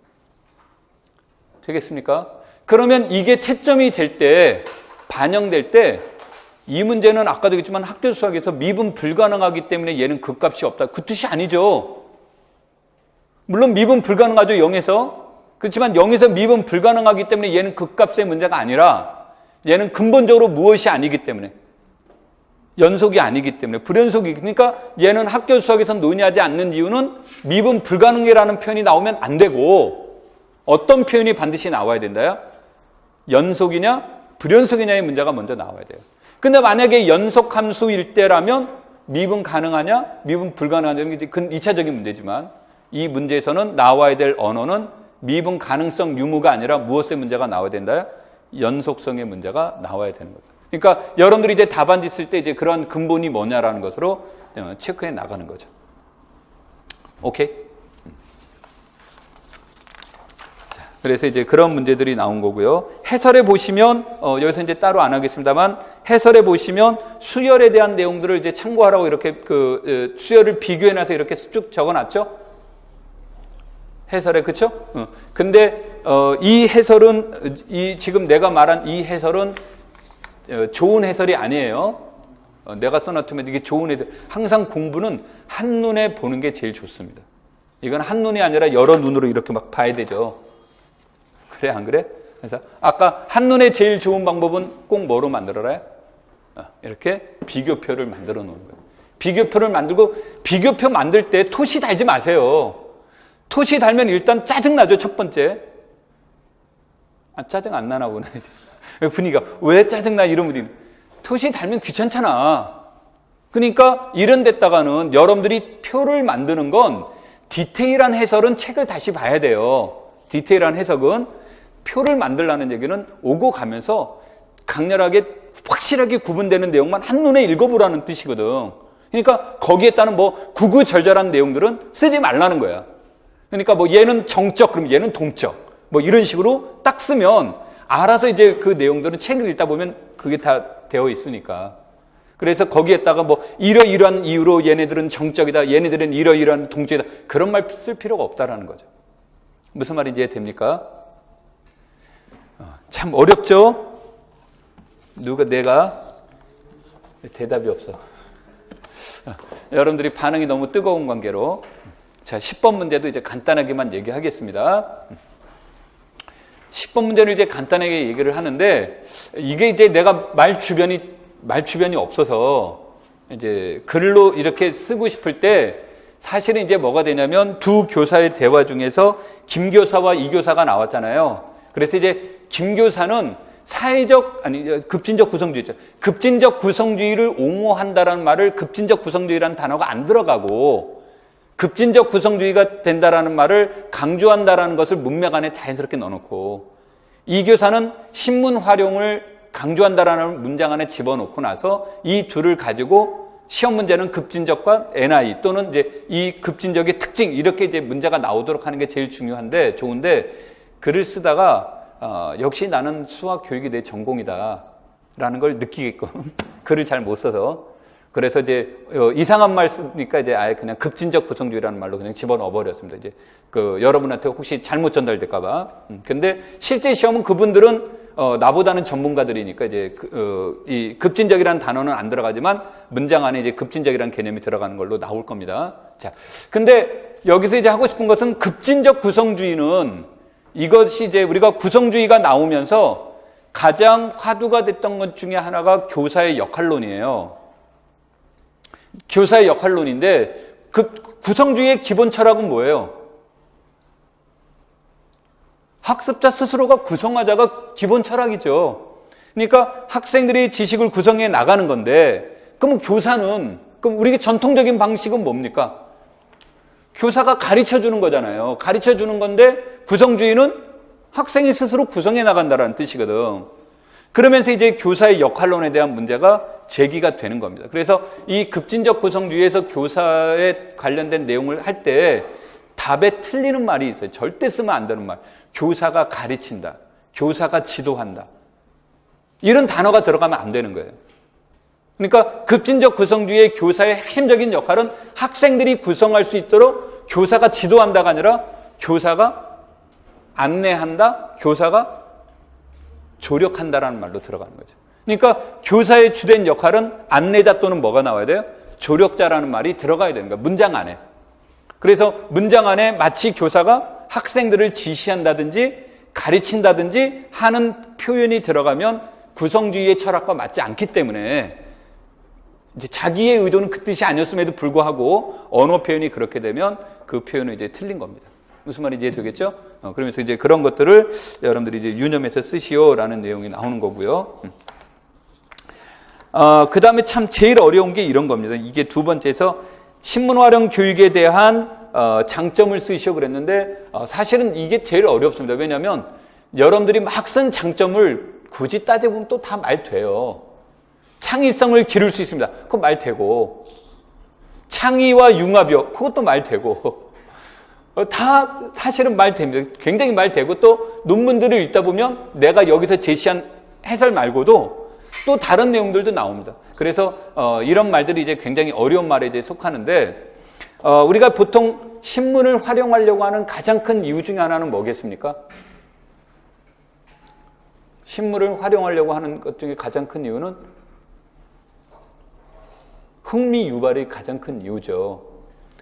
되겠습니까? 그러면 이게 채점이 될 때, 반영될 때, 이 문제는 아까도 얘기했지만 학교 수학에서 미분 불가능하기 때문에 얘는 극값이 없다. 그 뜻이 아니죠. 물론 미분 불가능하죠, 0에서. 그렇지만 0에서 미분 불가능하기 때문에 얘는 극값의 문제가 아니라 얘는 근본적으로 무엇이 아니기 때문에 연속이 아니기 때문에 불연속이. 그러니까 얘는 학교 수학에서 논의하지 않는 이유는 미분 불가능이라는 표현이 나오면 안 되고 어떤 표현이 반드시 나와야 된다요? 연속이냐 불연속이냐의 문제가 먼저 나와야 돼요. 근데 만약에 연속함수일 때라면 미분 가능하냐 미분 불가능하냐 게 2차적인 문제지만 이 문제에서는 나와야 될 언어는 미분 가능성 유무가 아니라 무엇의 문제가 나와야 된다요? 연속성의 문제가 나와야 되는 거죠. 그러니까 여러분들이 이제 답안지 쓸 때 이제 그런 근본이 뭐냐라는 것으로 체크해 나가는 거죠. 오케이? 자, 그래서 이제 그런 문제들이 나온 거고요. 해설해 보시면 여기서 이제 따로 안 하겠습니다만 해설해 보시면 수열에 대한 내용들을 이제 참고하라고 이렇게 수열을 비교해 놔서 이렇게 쭉 적어 놨죠. 해설에 그렇죠? 근데 이 해설은 지금 내가 말한 이 해설은 좋은 해설이 아니에요. 내가 써놨으면 이게 좋은 해설. 항상 공부는 한눈에 보는 게 제일 좋습니다. 이건 한눈이 아니라 여러 눈으로 이렇게 막 봐야 되죠. 그래 안 그래? 그래서 아까 한눈에 제일 좋은 방법은 꼭 뭐로 만들어라? 이렇게 비교표를 만들어 놓는 거예요. 비교표를 만들고 비교표 만들 때 토시 달지 마세요. 토시 달면 일단 짜증나죠, 첫 번째. 짜증 안 나나 보네. 분위기가 왜 짜증나 이러면 토시 달면 귀찮잖아. 그러니까 이런 데다가는 여러분들이 표를 만드는 건 디테일한 해설은 책을 다시 봐야 돼요. 디테일한 해석은 표를 만들라는 얘기는 오고 가면서 강렬하게 확실하게 구분되는 내용만 한눈에 읽어보라는 뜻이거든. 그러니까 거기에 따른 뭐 구구절절한 내용들은 쓰지 말라는 거야. 그러니까 뭐 얘는 정적, 그럼 얘는 동적. 뭐 이런 식으로 딱 쓰면 알아서 이제 그 내용들은 책을 읽다 보면 그게 다 되어 있으니까. 그래서 거기에다가 뭐 이러이러한 이유로 얘네들은 정적이다, 얘네들은 이러이러한 동적이다. 그런 말 쓸 필요가 없다라는 거죠. 무슨 말인지 이해됩니까? 참 어렵죠? 내가 대답이 없어. 여러분들이 반응이 너무 뜨거운 관계로. 자, 10번 문제도 이제 간단하게만 얘기하겠습니다. 10번 문제를 이제 간단하게 얘기를 하는데, 이게 이제 내가 말 주변이 없어서 이제 글로 이렇게 쓰고 싶을 때 사실은 이제 뭐가 되냐면 두 교사의 대화 중에서 김 교사와 이 교사가 나왔잖아요. 그래서 이제 김 교사는 급진적 구성주의죠. 급진적 구성주의를 옹호한다라는 말을 급진적 구성주의라는 단어가 안 들어가고 급진적 구성주의가 된다라는 말을 강조한다라는 것을 문맥 안에 자연스럽게 넣어놓고 이 교사는 신문 활용을 강조한다라는 문장 안에 집어넣고 나서 이 둘을 가지고 시험 문제는 급진적과 NI 또는 이제 이 급진적의 특징 이렇게 이제 문제가 나오도록 하는 게 제일 중요한데 좋은데 글을 쓰다가 역시 나는 수학 교육이 내 전공이다라는 걸 느끼게끔 글을 잘 못 써서 그래서 이제 이상한 말 쓰니까 이제 아예 그냥 급진적 구성주의라는 말로 그냥 집어넣어 버렸습니다. 이제 여러분한테 혹시 잘못 전달될까봐. 근데 실제 시험은 그분들은 나보다는 전문가들이니까 이제 이 급진적이라는 단어는 안 들어가지만 문장 안에 이제 급진적이라는 개념이 들어가는 걸로 나올 겁니다. 자, 근데 여기서 이제 하고 싶은 것은 급진적 구성주의는 이것이 이제 우리가 구성주의가 나오면서 가장 화두가 됐던 것 중에 하나가 교사의 역할론이에요. 교사의 역할론인데 구성주의의 기본 철학은 뭐예요? 학습자 스스로가 구성하자가 기본 철학이죠. 그러니까 학생들이 지식을 구성해 나가는 건데 그럼 교사는 그럼 우리의 전통적인 방식은 뭡니까? 교사가 가르쳐 주는 거잖아요. 가르쳐 주는 건데 구성주의는 학생이 스스로 구성해 나간다는 뜻이거든. 그러면서 이제 교사의 역할론에 대한 문제가 제기가 되는 겁니다. 그래서 이 급진적 구성주의에서 교사에 관련된 내용을 할 때 답에 틀리는 말이 있어요. 절대 쓰면 안 되는 말. 교사가 가르친다. 교사가 지도한다. 이런 단어가 들어가면 안 되는 거예요. 그러니까 급진적 구성주의의 교사의 핵심적인 역할은 학생들이 구성할 수 있도록 교사가 지도한다가 아니라 교사가 안내한다, 교사가 조력한다라는 말로 들어가는 거죠. 그러니까 교사의 주된 역할은 안내자 또는 뭐가 나와야 돼요? 조력자라는 말이 들어가야 되는 거예요. 문장 안에. 그래서 문장 안에 마치 교사가 학생들을 지시한다든지 가르친다든지 하는 표현이 들어가면 구성주의의 철학과 맞지 않기 때문에 이제 자기의 의도는 그 뜻이 아니었음에도 불구하고 언어 표현이 그렇게 되면 그 표현은 이제 틀린 겁니다. 무슨 말인지 이해되겠죠? 그러면서 이제 그런 것들을 여러분들이 이제 유념해서 쓰시오라는 내용이 나오는 거고요. 그 다음에 참 제일 어려운 게 이런 겁니다. 이게 두 번째에서 신문 활용 교육에 대한 장점을 쓰시오 그랬는데 사실은 이게 제일 어렵습니다. 왜냐하면 여러분들이 막 쓴 장점을 굳이 따져보면 또 다 말 돼요. 창의성을 기를 수 있습니다. 그거 말 되고, 창의와 융합이요. 그것도 말 되고, 다 사실은 말 됩니다. 굉장히 말 되고, 또 논문들을 읽다 보면 내가 여기서 제시한 해설 말고도 또 다른 내용들도 나옵니다. 그래서 이런 말들이 이제 굉장히 어려운 말에 이제 속하는데, 우리가 보통 신문을 활용하려고 하는 가장 큰 이유 중에 하나는 뭐겠습니까? 신문을 활용하려고 하는 것 중에 가장 큰 이유는 흥미 유발이 가장 큰 이유죠.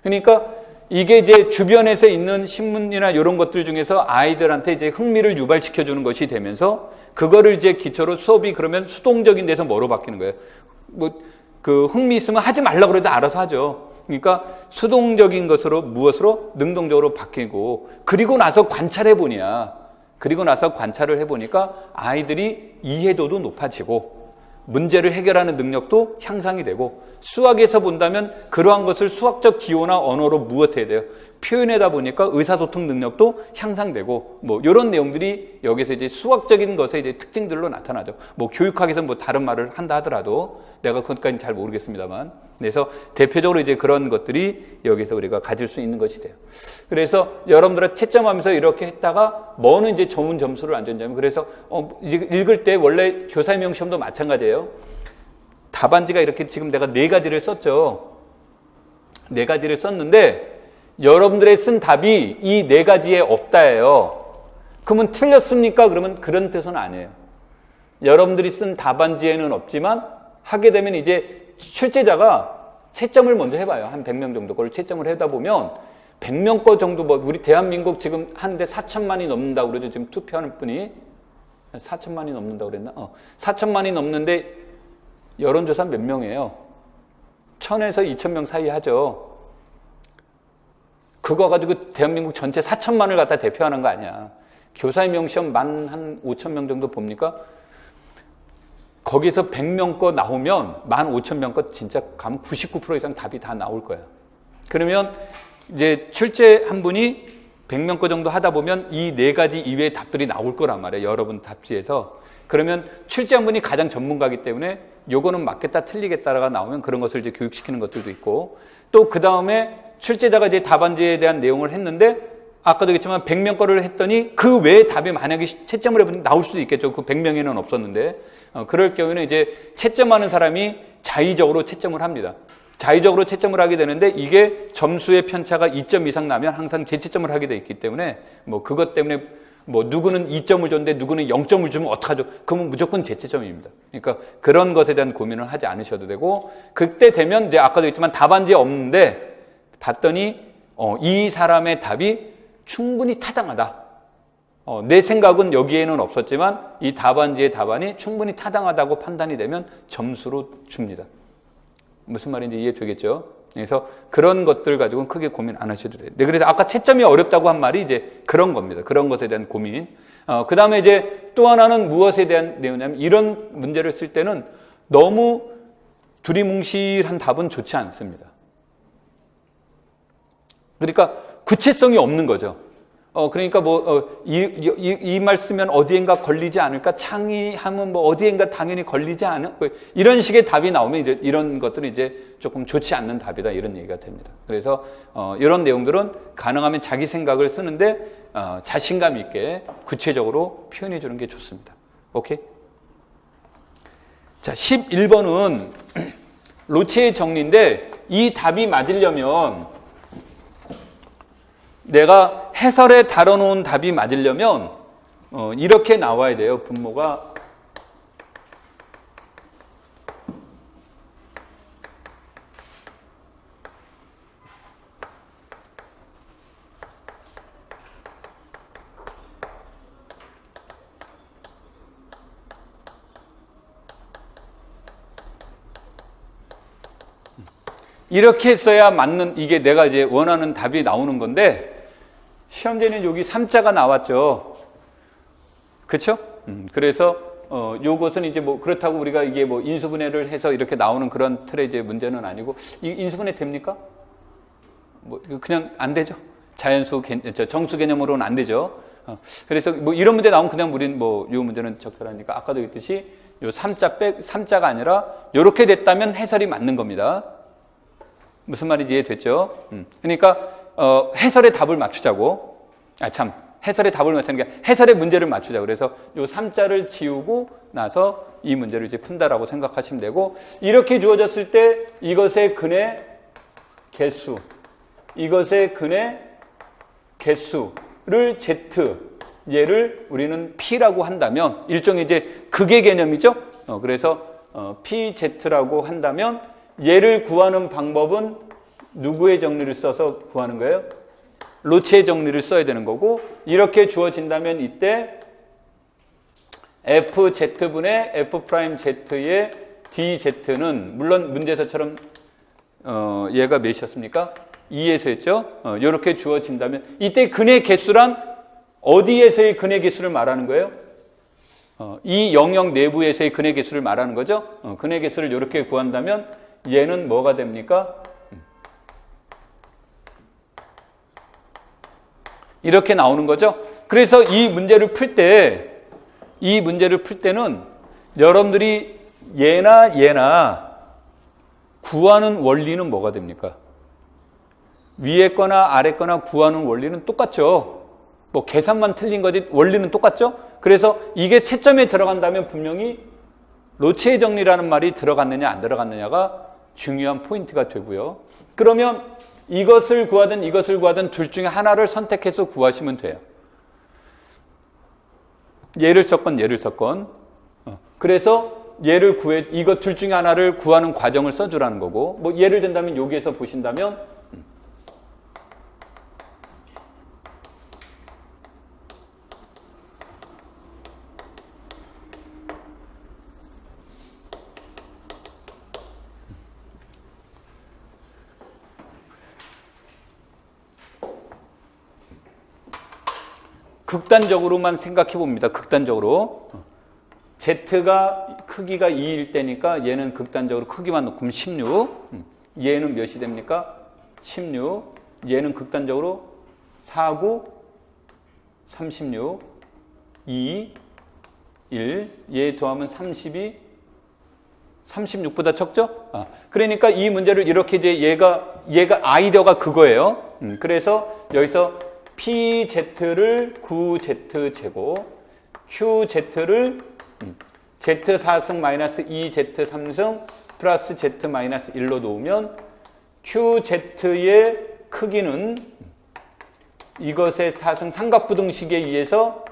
그러니까 이게 이제 주변에서 있는 신문이나 이런 것들 중에서 아이들한테 이제 흥미를 유발시켜주는 것이 되면서 그거를 이제 기초로 수업이 그러면 수동적인 데서 뭐로 바뀌는 거예요? 그 흥미 있으면 하지 말라고 그래도 알아서 하죠. 그러니까 수동적인 것으로 무엇으로? 능동적으로 바뀌고 그리고 나서 관찰해 보니까 관찰을 해보니까 아이들이 이해도도 높아지고 문제를 해결하는 능력도 향상이 되고 수학에서 본다면 그러한 것을 수학적 기호나 언어로 무엇해야 돼요? 표현하다 보니까 의사소통 능력도 향상되고 뭐 이런 내용들이 여기서 이제 수학적인 것의 이제 특징들로 나타나죠. 뭐 교육학에서 뭐 다른 말을 한다 하더라도 내가 그것까지는 잘 모르겠습니다만 그래서 대표적으로 이제 그런 것들이 여기서 우리가 가질 수 있는 것이 돼요. 그래서 여러분들은 채점하면서 이렇게 했다가 뭐는 이제 좋은 점수를 안 줬냐면 그래서 읽을 때 원래 교사임용 시험도 마찬가지예요. 답안지가 이렇게 지금 내가 4가지를 썼죠. 4가지를 썼는데 여러분들의 쓴 답이 이 4가지에 없다예요. 그러면 틀렸습니까? 그러면 그런 뜻은 아니에요. 여러분들이 쓴 답안지에는 없지만 하게 되면 이제 출제자가 채점을 먼저 해봐요. 한 100명 정도 걸 채점을 하다 보면 100명 거 정도 뭐 우리 대한민국 지금 하는데 4천만이 넘는다고 그러죠. 지금 투표하는 분이 4천만이 넘는다고 그랬나? 4천만이 넘는데 여론조사 몇 명이에요? 1000에서 2000명 사이 하죠. 그거 가지고 대한민국 전체 4천만을 갖다 대표하는 거 아니야. 교사임용 시험 한 5,000명 정도 봅니까? 거기서 100명 거 나오면 15,000명 거 진짜 가면 99% 이상 답이 다 나올 거야. 그러면 이제 출제 한 분이 100명 거 정도 하다 보면 이 4가지 이외의 답들이 나올 거란 말이에요. 여러분 답지에서. 그러면 출제 한 분이 가장 전문가이기 때문에 요거는 맞겠다 틀리겠다가 나오면 그런 것을 이제 교육시키는 것들도 있고 또 그 다음에 출제자가 이제 답안지에 대한 내용을 했는데 아까도 얘기했지만 100명 거를 했더니 그 외에 답이 만약에 채점을 해보면 나올 수도 있겠죠. 그 100명에는 없었는데 그럴 경우에는 이제 채점하는 사람이 자의적으로 채점을 합니다. 자의적으로 채점을 하게 되는데 이게 점수의 편차가 2점 이상 나면 항상 재채점을 하게 돼 있기 때문에 뭐 그것 때문에 뭐 누구는 2점을 줬는데 누구는 0점을 주면 어떡하죠? 그러면 무조건 재채점입니다. 그러니까 그런 것에 대한 고민을 하지 않으셔도 되고 그때 되면 이제 아까도 했지만 답안지에 없는데 봤더니 이 사람의 답이 충분히 타당하다. 내 생각은 여기에는 없었지만 이 답안지의 답안이 충분히 타당하다고 판단이 되면 점수로 줍니다. 무슨 말인지 이해되겠죠? 그래서 그런 것들 가지고는 크게 고민 안 하셔도 돼요. 네, 그래서 아까 채점이 어렵다고 한 말이 이제 그런 겁니다. 그런 것에 대한 고민. 그 다음에 이제 또 하나는 무엇에 대한 내용이냐면 이런 문제를 쓸 때는 너무 두리뭉실한 답은 좋지 않습니다. 그러니까 구체성이 없는 거죠. 그러니까 이 말 쓰면 어디엔가 걸리지 않을까? 창의하면 뭐 어디엔가 당연히 걸리지 않을? 이런 식의 답이 나오면 이제 이런 것들은 이제 조금 좋지 않는 답이다. 이런 얘기가 됩니다. 그래서, 이런 내용들은 가능하면 자기 생각을 쓰는데, 자신감 있게 구체적으로 표현해 주는 게 좋습니다. 오케이? 자, 11번은 로체의 정리인데, 이 답이 맞으려면, 내가 해설에 다뤄놓은 답이 맞으려면 이렇게 나와야 돼요. 분모가 이렇게 했어야 맞는, 이게 내가 이제 원하는 답이 나오는 건데, 시험제는 여기 3자가 나왔죠. 그쵸? 그래서, 요것은 이제 뭐, 그렇다고 우리가 이게 뭐, 인수분해를 해서 이렇게 나오는 그런 틀의 이제 문제는 아니고, 이 인수분해 됩니까? 뭐, 그냥 안 되죠. 정수 개념으로는 안 되죠. 그래서 뭐, 이런 문제 나오면 그냥 우린 뭐, 요 문제는 적절하니까, 아까도 얘기했듯이, 요 3자가 아니라, 요렇게 됐다면 해설이 맞는 겁니다. 무슨 말인지 이해됐죠? 그러니까, 해설의 답을 맞추자고. 해설의 답을 맞추는 게 해설의 문제를 맞추자. 그래서 요 3자를 지우고 나서 이 문제를 이제 푼다라고 생각하시면 되고, 이렇게 주어졌을 때 이것의 근의 개수, 이것의 근의 개수를 Z, 얘를 우리는 P라고 한다면, 일종의 이제 극의 개념이죠? 그래서 PZ라고 한다면, 얘를 구하는 방법은 누구의 정리를 써서 구하는 거예요? 로치의 정리를 써야 되는 거고, 이렇게 주어진다면 이때 FZ분의 F'Z의 DZ는 물론 문제에서처럼 얘가 몇이었습니까? 2에서 했죠? 이렇게 주어진다면 이때 근의 개수란 어디에서의 근의 개수를 말하는 거예요? 이 영역 내부에서의 근의 개수를 말하는 거죠? 근의 개수를 이렇게 구한다면 얘는 뭐가 됩니까? 이렇게 나오는 거죠. 그래서 이 문제를 풀 때는 여러분들이 얘나 구하는 원리는 뭐가 됩니까? 위에 거나 아래 거나 구하는 원리는 똑같죠. 뭐 계산만 틀린 거지 원리는 똑같죠. 그래서 이게 채점에 들어간다면 분명히 로치의 정리라는 말이 들어갔느냐 안 들어갔느냐가 중요한 포인트가 되고요. 그러면 이것을 구하든 둘 중에 하나를 선택해서 구하시면 돼요. 얘를 썼건. 그래서 이것 둘 중에 하나를 구하는 과정을 써주라는 거고, 뭐 예를 든다면 여기에서 보신다면, 극단적으로만 생각해 봅니다. 극단적으로. Z가 크기가 2일 때니까 얘는 극단적으로 크기만 놓고 16. 얘는 몇이 됩니까? 16. 얘는 극단적으로 4, 9, 36, 2, 1. 얘 더하면 32, 36보다 적죠? 그러니까 이 문제를 이렇게 이제 얘가 아이디어가 그거예요. 그래서 여기서 PZ를 9Z제곱, QZ를 Z4승 마이너스 2Z3승 플러스 Z 마이너스 1로 놓으면 QZ의 크기는 이것의 4승 삼각부등식에 의해서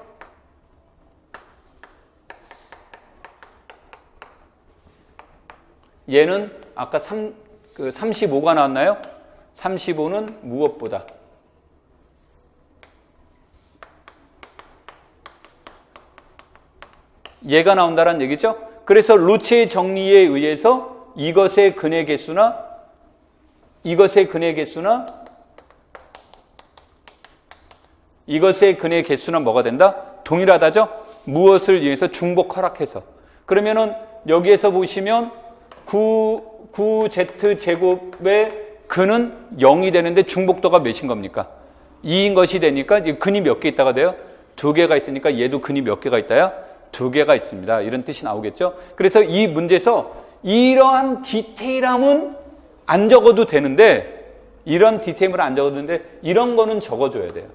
얘는 아까 35가 나왔나요? 35는 무엇보다? 얘가 나온다는 얘기죠. 그래서 로치의 정리에 의해서 이것의 근의 개수나 이것의 근의 개수나 뭐가 된다? 동일하다죠? 무엇을 위해서 중복 허락해서. 그러면은 여기에서 보시면 9Z 제곱의 근은 0이 되는데 중복도가 몇인 겁니까? 2인 것이 되니까 근이 몇 개 있다가 돼요? 2개가 있으니까 얘도 근이 몇 개가 있다요? 2개가 있습니다. 이런 뜻이 나오겠죠? 그래서 이 문제에서 이러한 디테일함은 안 적어도 되는데, 이런 거는 적어줘야 돼요.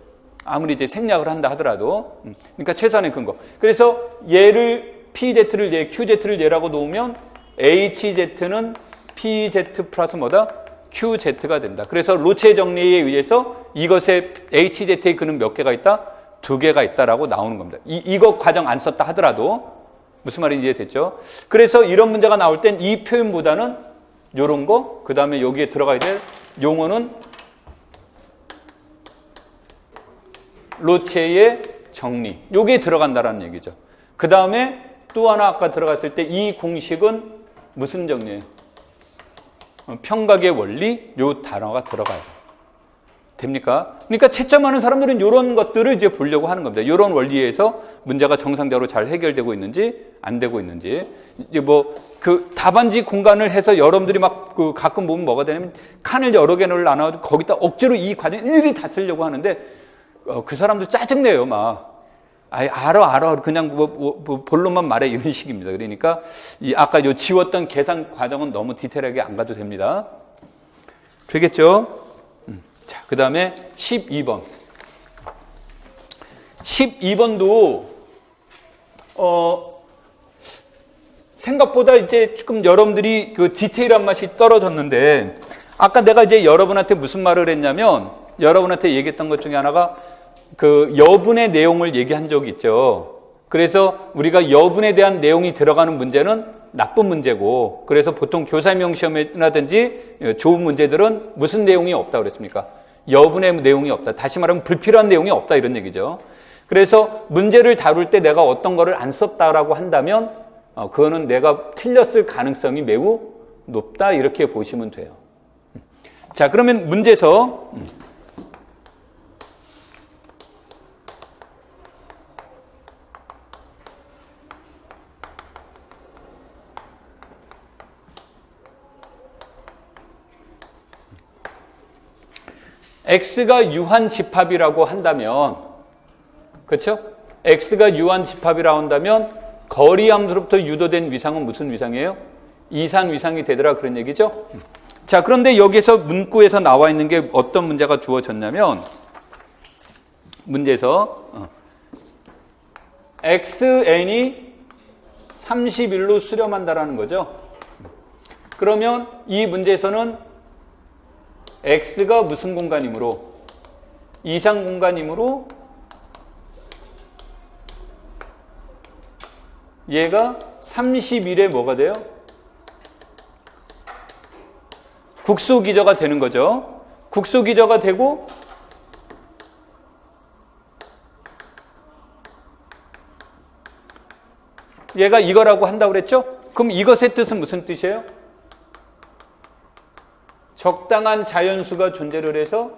아무리 이제 생략을 한다 하더라도. 그러니까 최소한의 근거. 그래서 얘를 PZ를 QZ를 얘라고 놓으면 HZ는 PZ 플러스 뭐다? QZ가 된다. 그래서 로체 정리에 의해서 이것의 HZ의 근은 몇 개가 있다? 2개가 있다라고 나오는 겁니다. 이거 과정 안 썼다 하더라도 무슨 말인지 이해됐죠? 그래서 이런 문제가 나올 땐 이 표현보다는 요런 거, 그 다음에 여기에 들어가야 될 용어는 로체의 정리. 요게 들어간다라는 얘기죠. 그 다음에 또 하나 아까 들어갔을 때 이 공식은 무슨 정리예요? 평각의 원리 요 단어가 들어가요. 됩니까? 그러니까 채점하는 사람들은 이런 것들을 이제 보려고 하는 겁니다. 이런 원리에서 문제가 정상적으로 잘 해결되고 있는지 안 되고 있는지. 이제 뭐 그 답안지 공간을 해서 여러분들이 막 그 가끔 보면 뭐가 되냐면 칸을 여러 개를 나눠 거기다 억지로 이 과정 일일이 다 쓰려고 하는데 그 사람들 짜증내요 막. 알아. 그냥 본론만 말해 이런 식입니다. 그러니까 이 아까 요 지웠던 계산 과정은 너무 디테일하게 안 가도 됩니다. 되겠죠? 자, 그 다음에 12번. 12번도, 생각보다 이제 조금 여러분들이 그 디테일한 맛이 떨어졌는데, 아까 내가 이제 여러분한테 무슨 말을 했냐면, 여러분한테 얘기했던 것 중에 하나가 그 여분의 내용을 얘기한 적이 있죠. 그래서 우리가 여분에 대한 내용이 들어가는 문제는 나쁜 문제고, 그래서 보통 교사명 시험이라든지 좋은 문제들은 무슨 내용이 없다 그랬습니까? 여분의 내용이 없다. 다시 말하면 불필요한 내용이 없다 이런 얘기죠. 그래서 문제를 다룰 때 내가 어떤 거를 안 썼다라고 한다면 그거는 내가 틀렸을 가능성이 매우 높다 이렇게 보시면 돼요. 자, 그러면 문제에서 X가 유한 집합이라고 한다면, 그렇죠? X가 유한 집합이라고 한다면 거리함수로부터 유도된 위상은 무슨 위상이에요? 이산 위상이 되더라 그런 얘기죠? 자, 그런데 여기서 문구에서 나와 있는 게 어떤 문제가 주어졌냐면 문제에서 XN이 31로 수렴한다라는 거죠. 그러면 이 문제에서는 X가 무슨 공간이므로? 이상 공간이므로 얘가 31에 뭐가 돼요? 국소기저가 되는 거죠. 국소기저가 되고 얘가 이거라고 한다고 그랬죠? 그럼 이것의 뜻은 무슨 뜻이에요? 적당한 자연수가 존재를 해서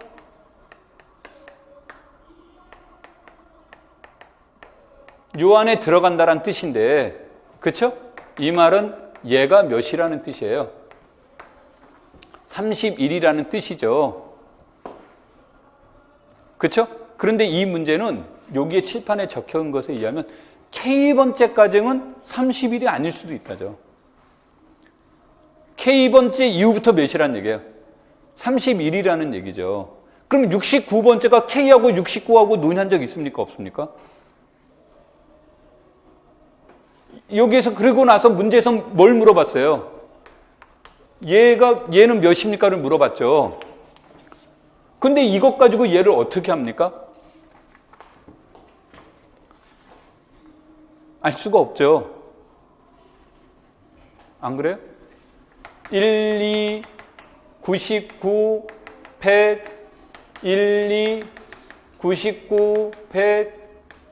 요 안에 들어간다는 뜻인데, 그렇죠? 이 말은 얘가 몇이라는 뜻이에요? 31이라는 뜻이죠. 그렇죠? 그런데 이 문제는 여기에 칠판에 적혀있는 것에 의하면 K번째 가정은 31이 아닐 수도 있다죠. K번째 이후부터 몇이라는 얘기예요? 31이라는 얘기죠. 그럼 69번째가 K하고 69하고 논의한 적 있습니까? 없습니까? 여기에서 그러고 나서 문제에서 뭘 물어봤어요? 얘는 몇입니까를 물어봤죠. 근데 이것 가지고 얘를 어떻게 합니까? 알 수가 없죠. 안 그래요? 1, 2, 99, 100, 1, 2, 99, 100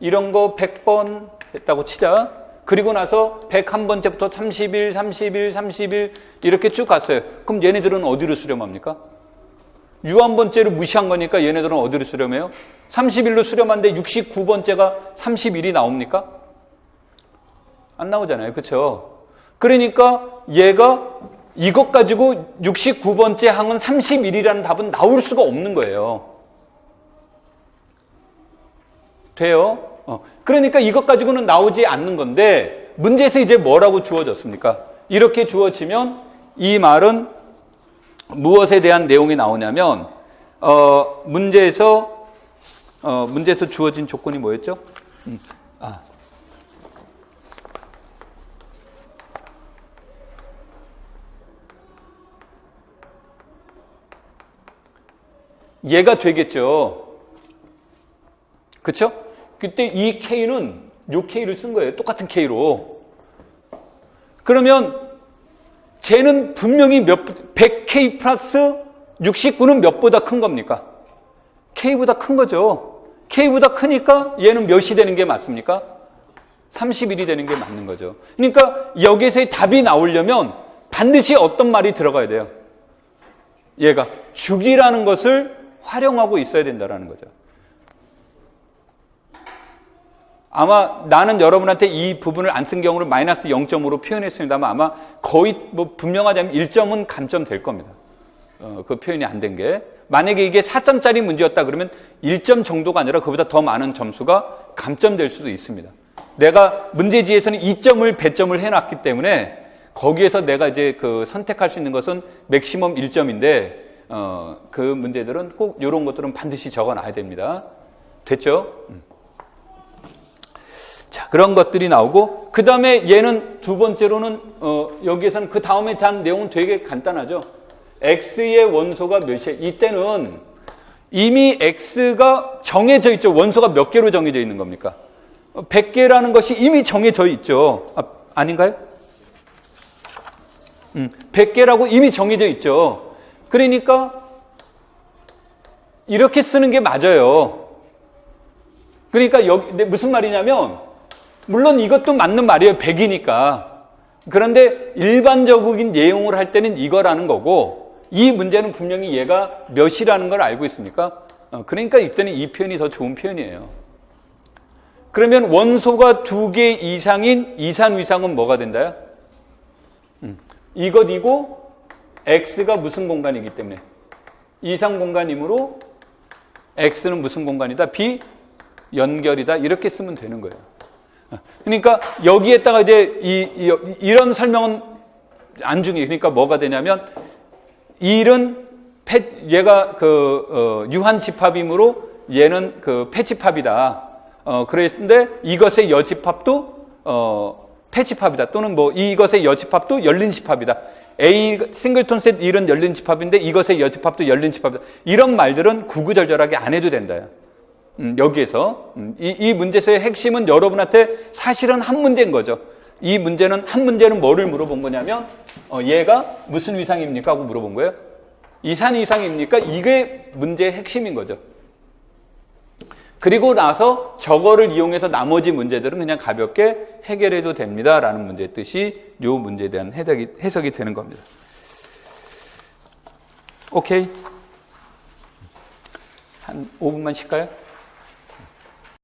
이런 거 100번 했다고 치자. 그리고 나서 101번째부터 31, 31, 31 이렇게 쭉 갔어요. 그럼 얘네들은 어디로 수렴합니까? 유한번째를 무시한 거니까 얘네들은 어디로 수렴해요? 31로 수렴하는데 69번째가 31이 나옵니까? 안 나오잖아요. 그렇죠? 그러니까 얘가 이것 가지고 69번째 항은 31이라는 답은 나올 수가 없는 거예요. 돼요? 그러니까 이것 가지고는 나오지 않는 건데 문제에서 이제 뭐라고 주어졌습니까? 이렇게 주어지면 이 말은 무엇에 대한 내용이 나오냐면 문제에서 주어진 조건이 뭐였죠? 얘가 되겠죠. 그렇죠? 그때 이 K는 요 K를 쓴 거예요. 똑같은 K로. 그러면 쟤는 분명히 100K 플러스 69는 몇보다 큰 겁니까? K보다 큰 거죠. K보다 크니까 얘는 몇이 되는 게 맞습니까? 31이 되는 게 맞는 거죠. 그러니까 여기에서의 답이 나오려면 반드시 어떤 말이 들어가야 돼요? 얘가 주기라는 것을 활용하고 있어야 된다는 거죠. 아마 나는 여러분한테 이 부분을 안 쓴 경우를 마이너스 0점으로 표현했습니다만 아마 거의 뭐 분명하자면 1점은 감점될 겁니다. 그 표현이 안 된 게. 만약에 이게 4점짜리 문제였다 그러면 1점 정도가 아니라 그보다 더 많은 점수가 감점될 수도 있습니다. 내가 문제지에서는 2점을 배점을 해놨기 때문에 거기에서 내가 이제 그 선택할 수 있는 것은 맥시멈 1점인데 그 문제들은 꼭 이런 것들은 반드시 적어놔야 됩니다. 됐죠? 자, 그런 것들이 나오고 그 다음에 얘는 두 번째로는 여기에서는 그 다음에 대한 내용은 되게 간단하죠. x의 원소가 몇이에요? 이때는 이미 x가 정해져 있죠. 원소가 몇 개로 정해져 있는 겁니까? 100개라는 것이 이미 정해져 있죠. 아닌가요? 100개라고 이미 정해져 있죠. 그러니까 이렇게 쓰는 게 맞아요. 그러니까 여기 무슨 말이냐면 물론 이것도 맞는 말이에요. 100이니까. 그런데 일반적인 내용을 할 때는 이거라는 거고 이 문제는 분명히 얘가 몇이라는 걸 알고 있으니까 그러니까 이때는 이 표현이 더 좋은 표현이에요. 그러면 원소가 2개 이상인 이산위상은 뭐가 된다요? 이것이고 x가 무슨 공간이기 때문에 이상 공간이므로 x는 무슨 공간이다? 비연결이다. 이렇게 쓰면 되는 거예요. 그러니까 여기에다가 이제 이런 설명은 안 중요해요. 그러니까 뭐가 되냐면 1은 얘가 그 유한 집합이므로 얘는 그 패집합이다. 그랬는데 이것의 여집합도 패집합이다. 또는 뭐 이것의 여집합도 열린 집합이다. A 싱글톤 셋 1은 열린 집합인데 이것의 여집합도 열린 집합이다. 이런 말들은 구구절절하게 안 해도 된다. 여기에서 이 문제에서의 핵심은 여러분한테 사실은 한 문제인 거죠. 이 문제는 한 문제는 뭐를 물어본 거냐면 얘가 무슨 위상입니까? 하고 물어본 거예요. 이산 이상입니까? 이게 문제의 핵심인 거죠. 그리고 나서 저거를 이용해서 나머지 문제들은 그냥 가볍게 해결해도 됩니다라는 문제의 뜻이 이 문제에 대한 해석이 되는 겁니다. 오케이. 한 5분만 쉴까요?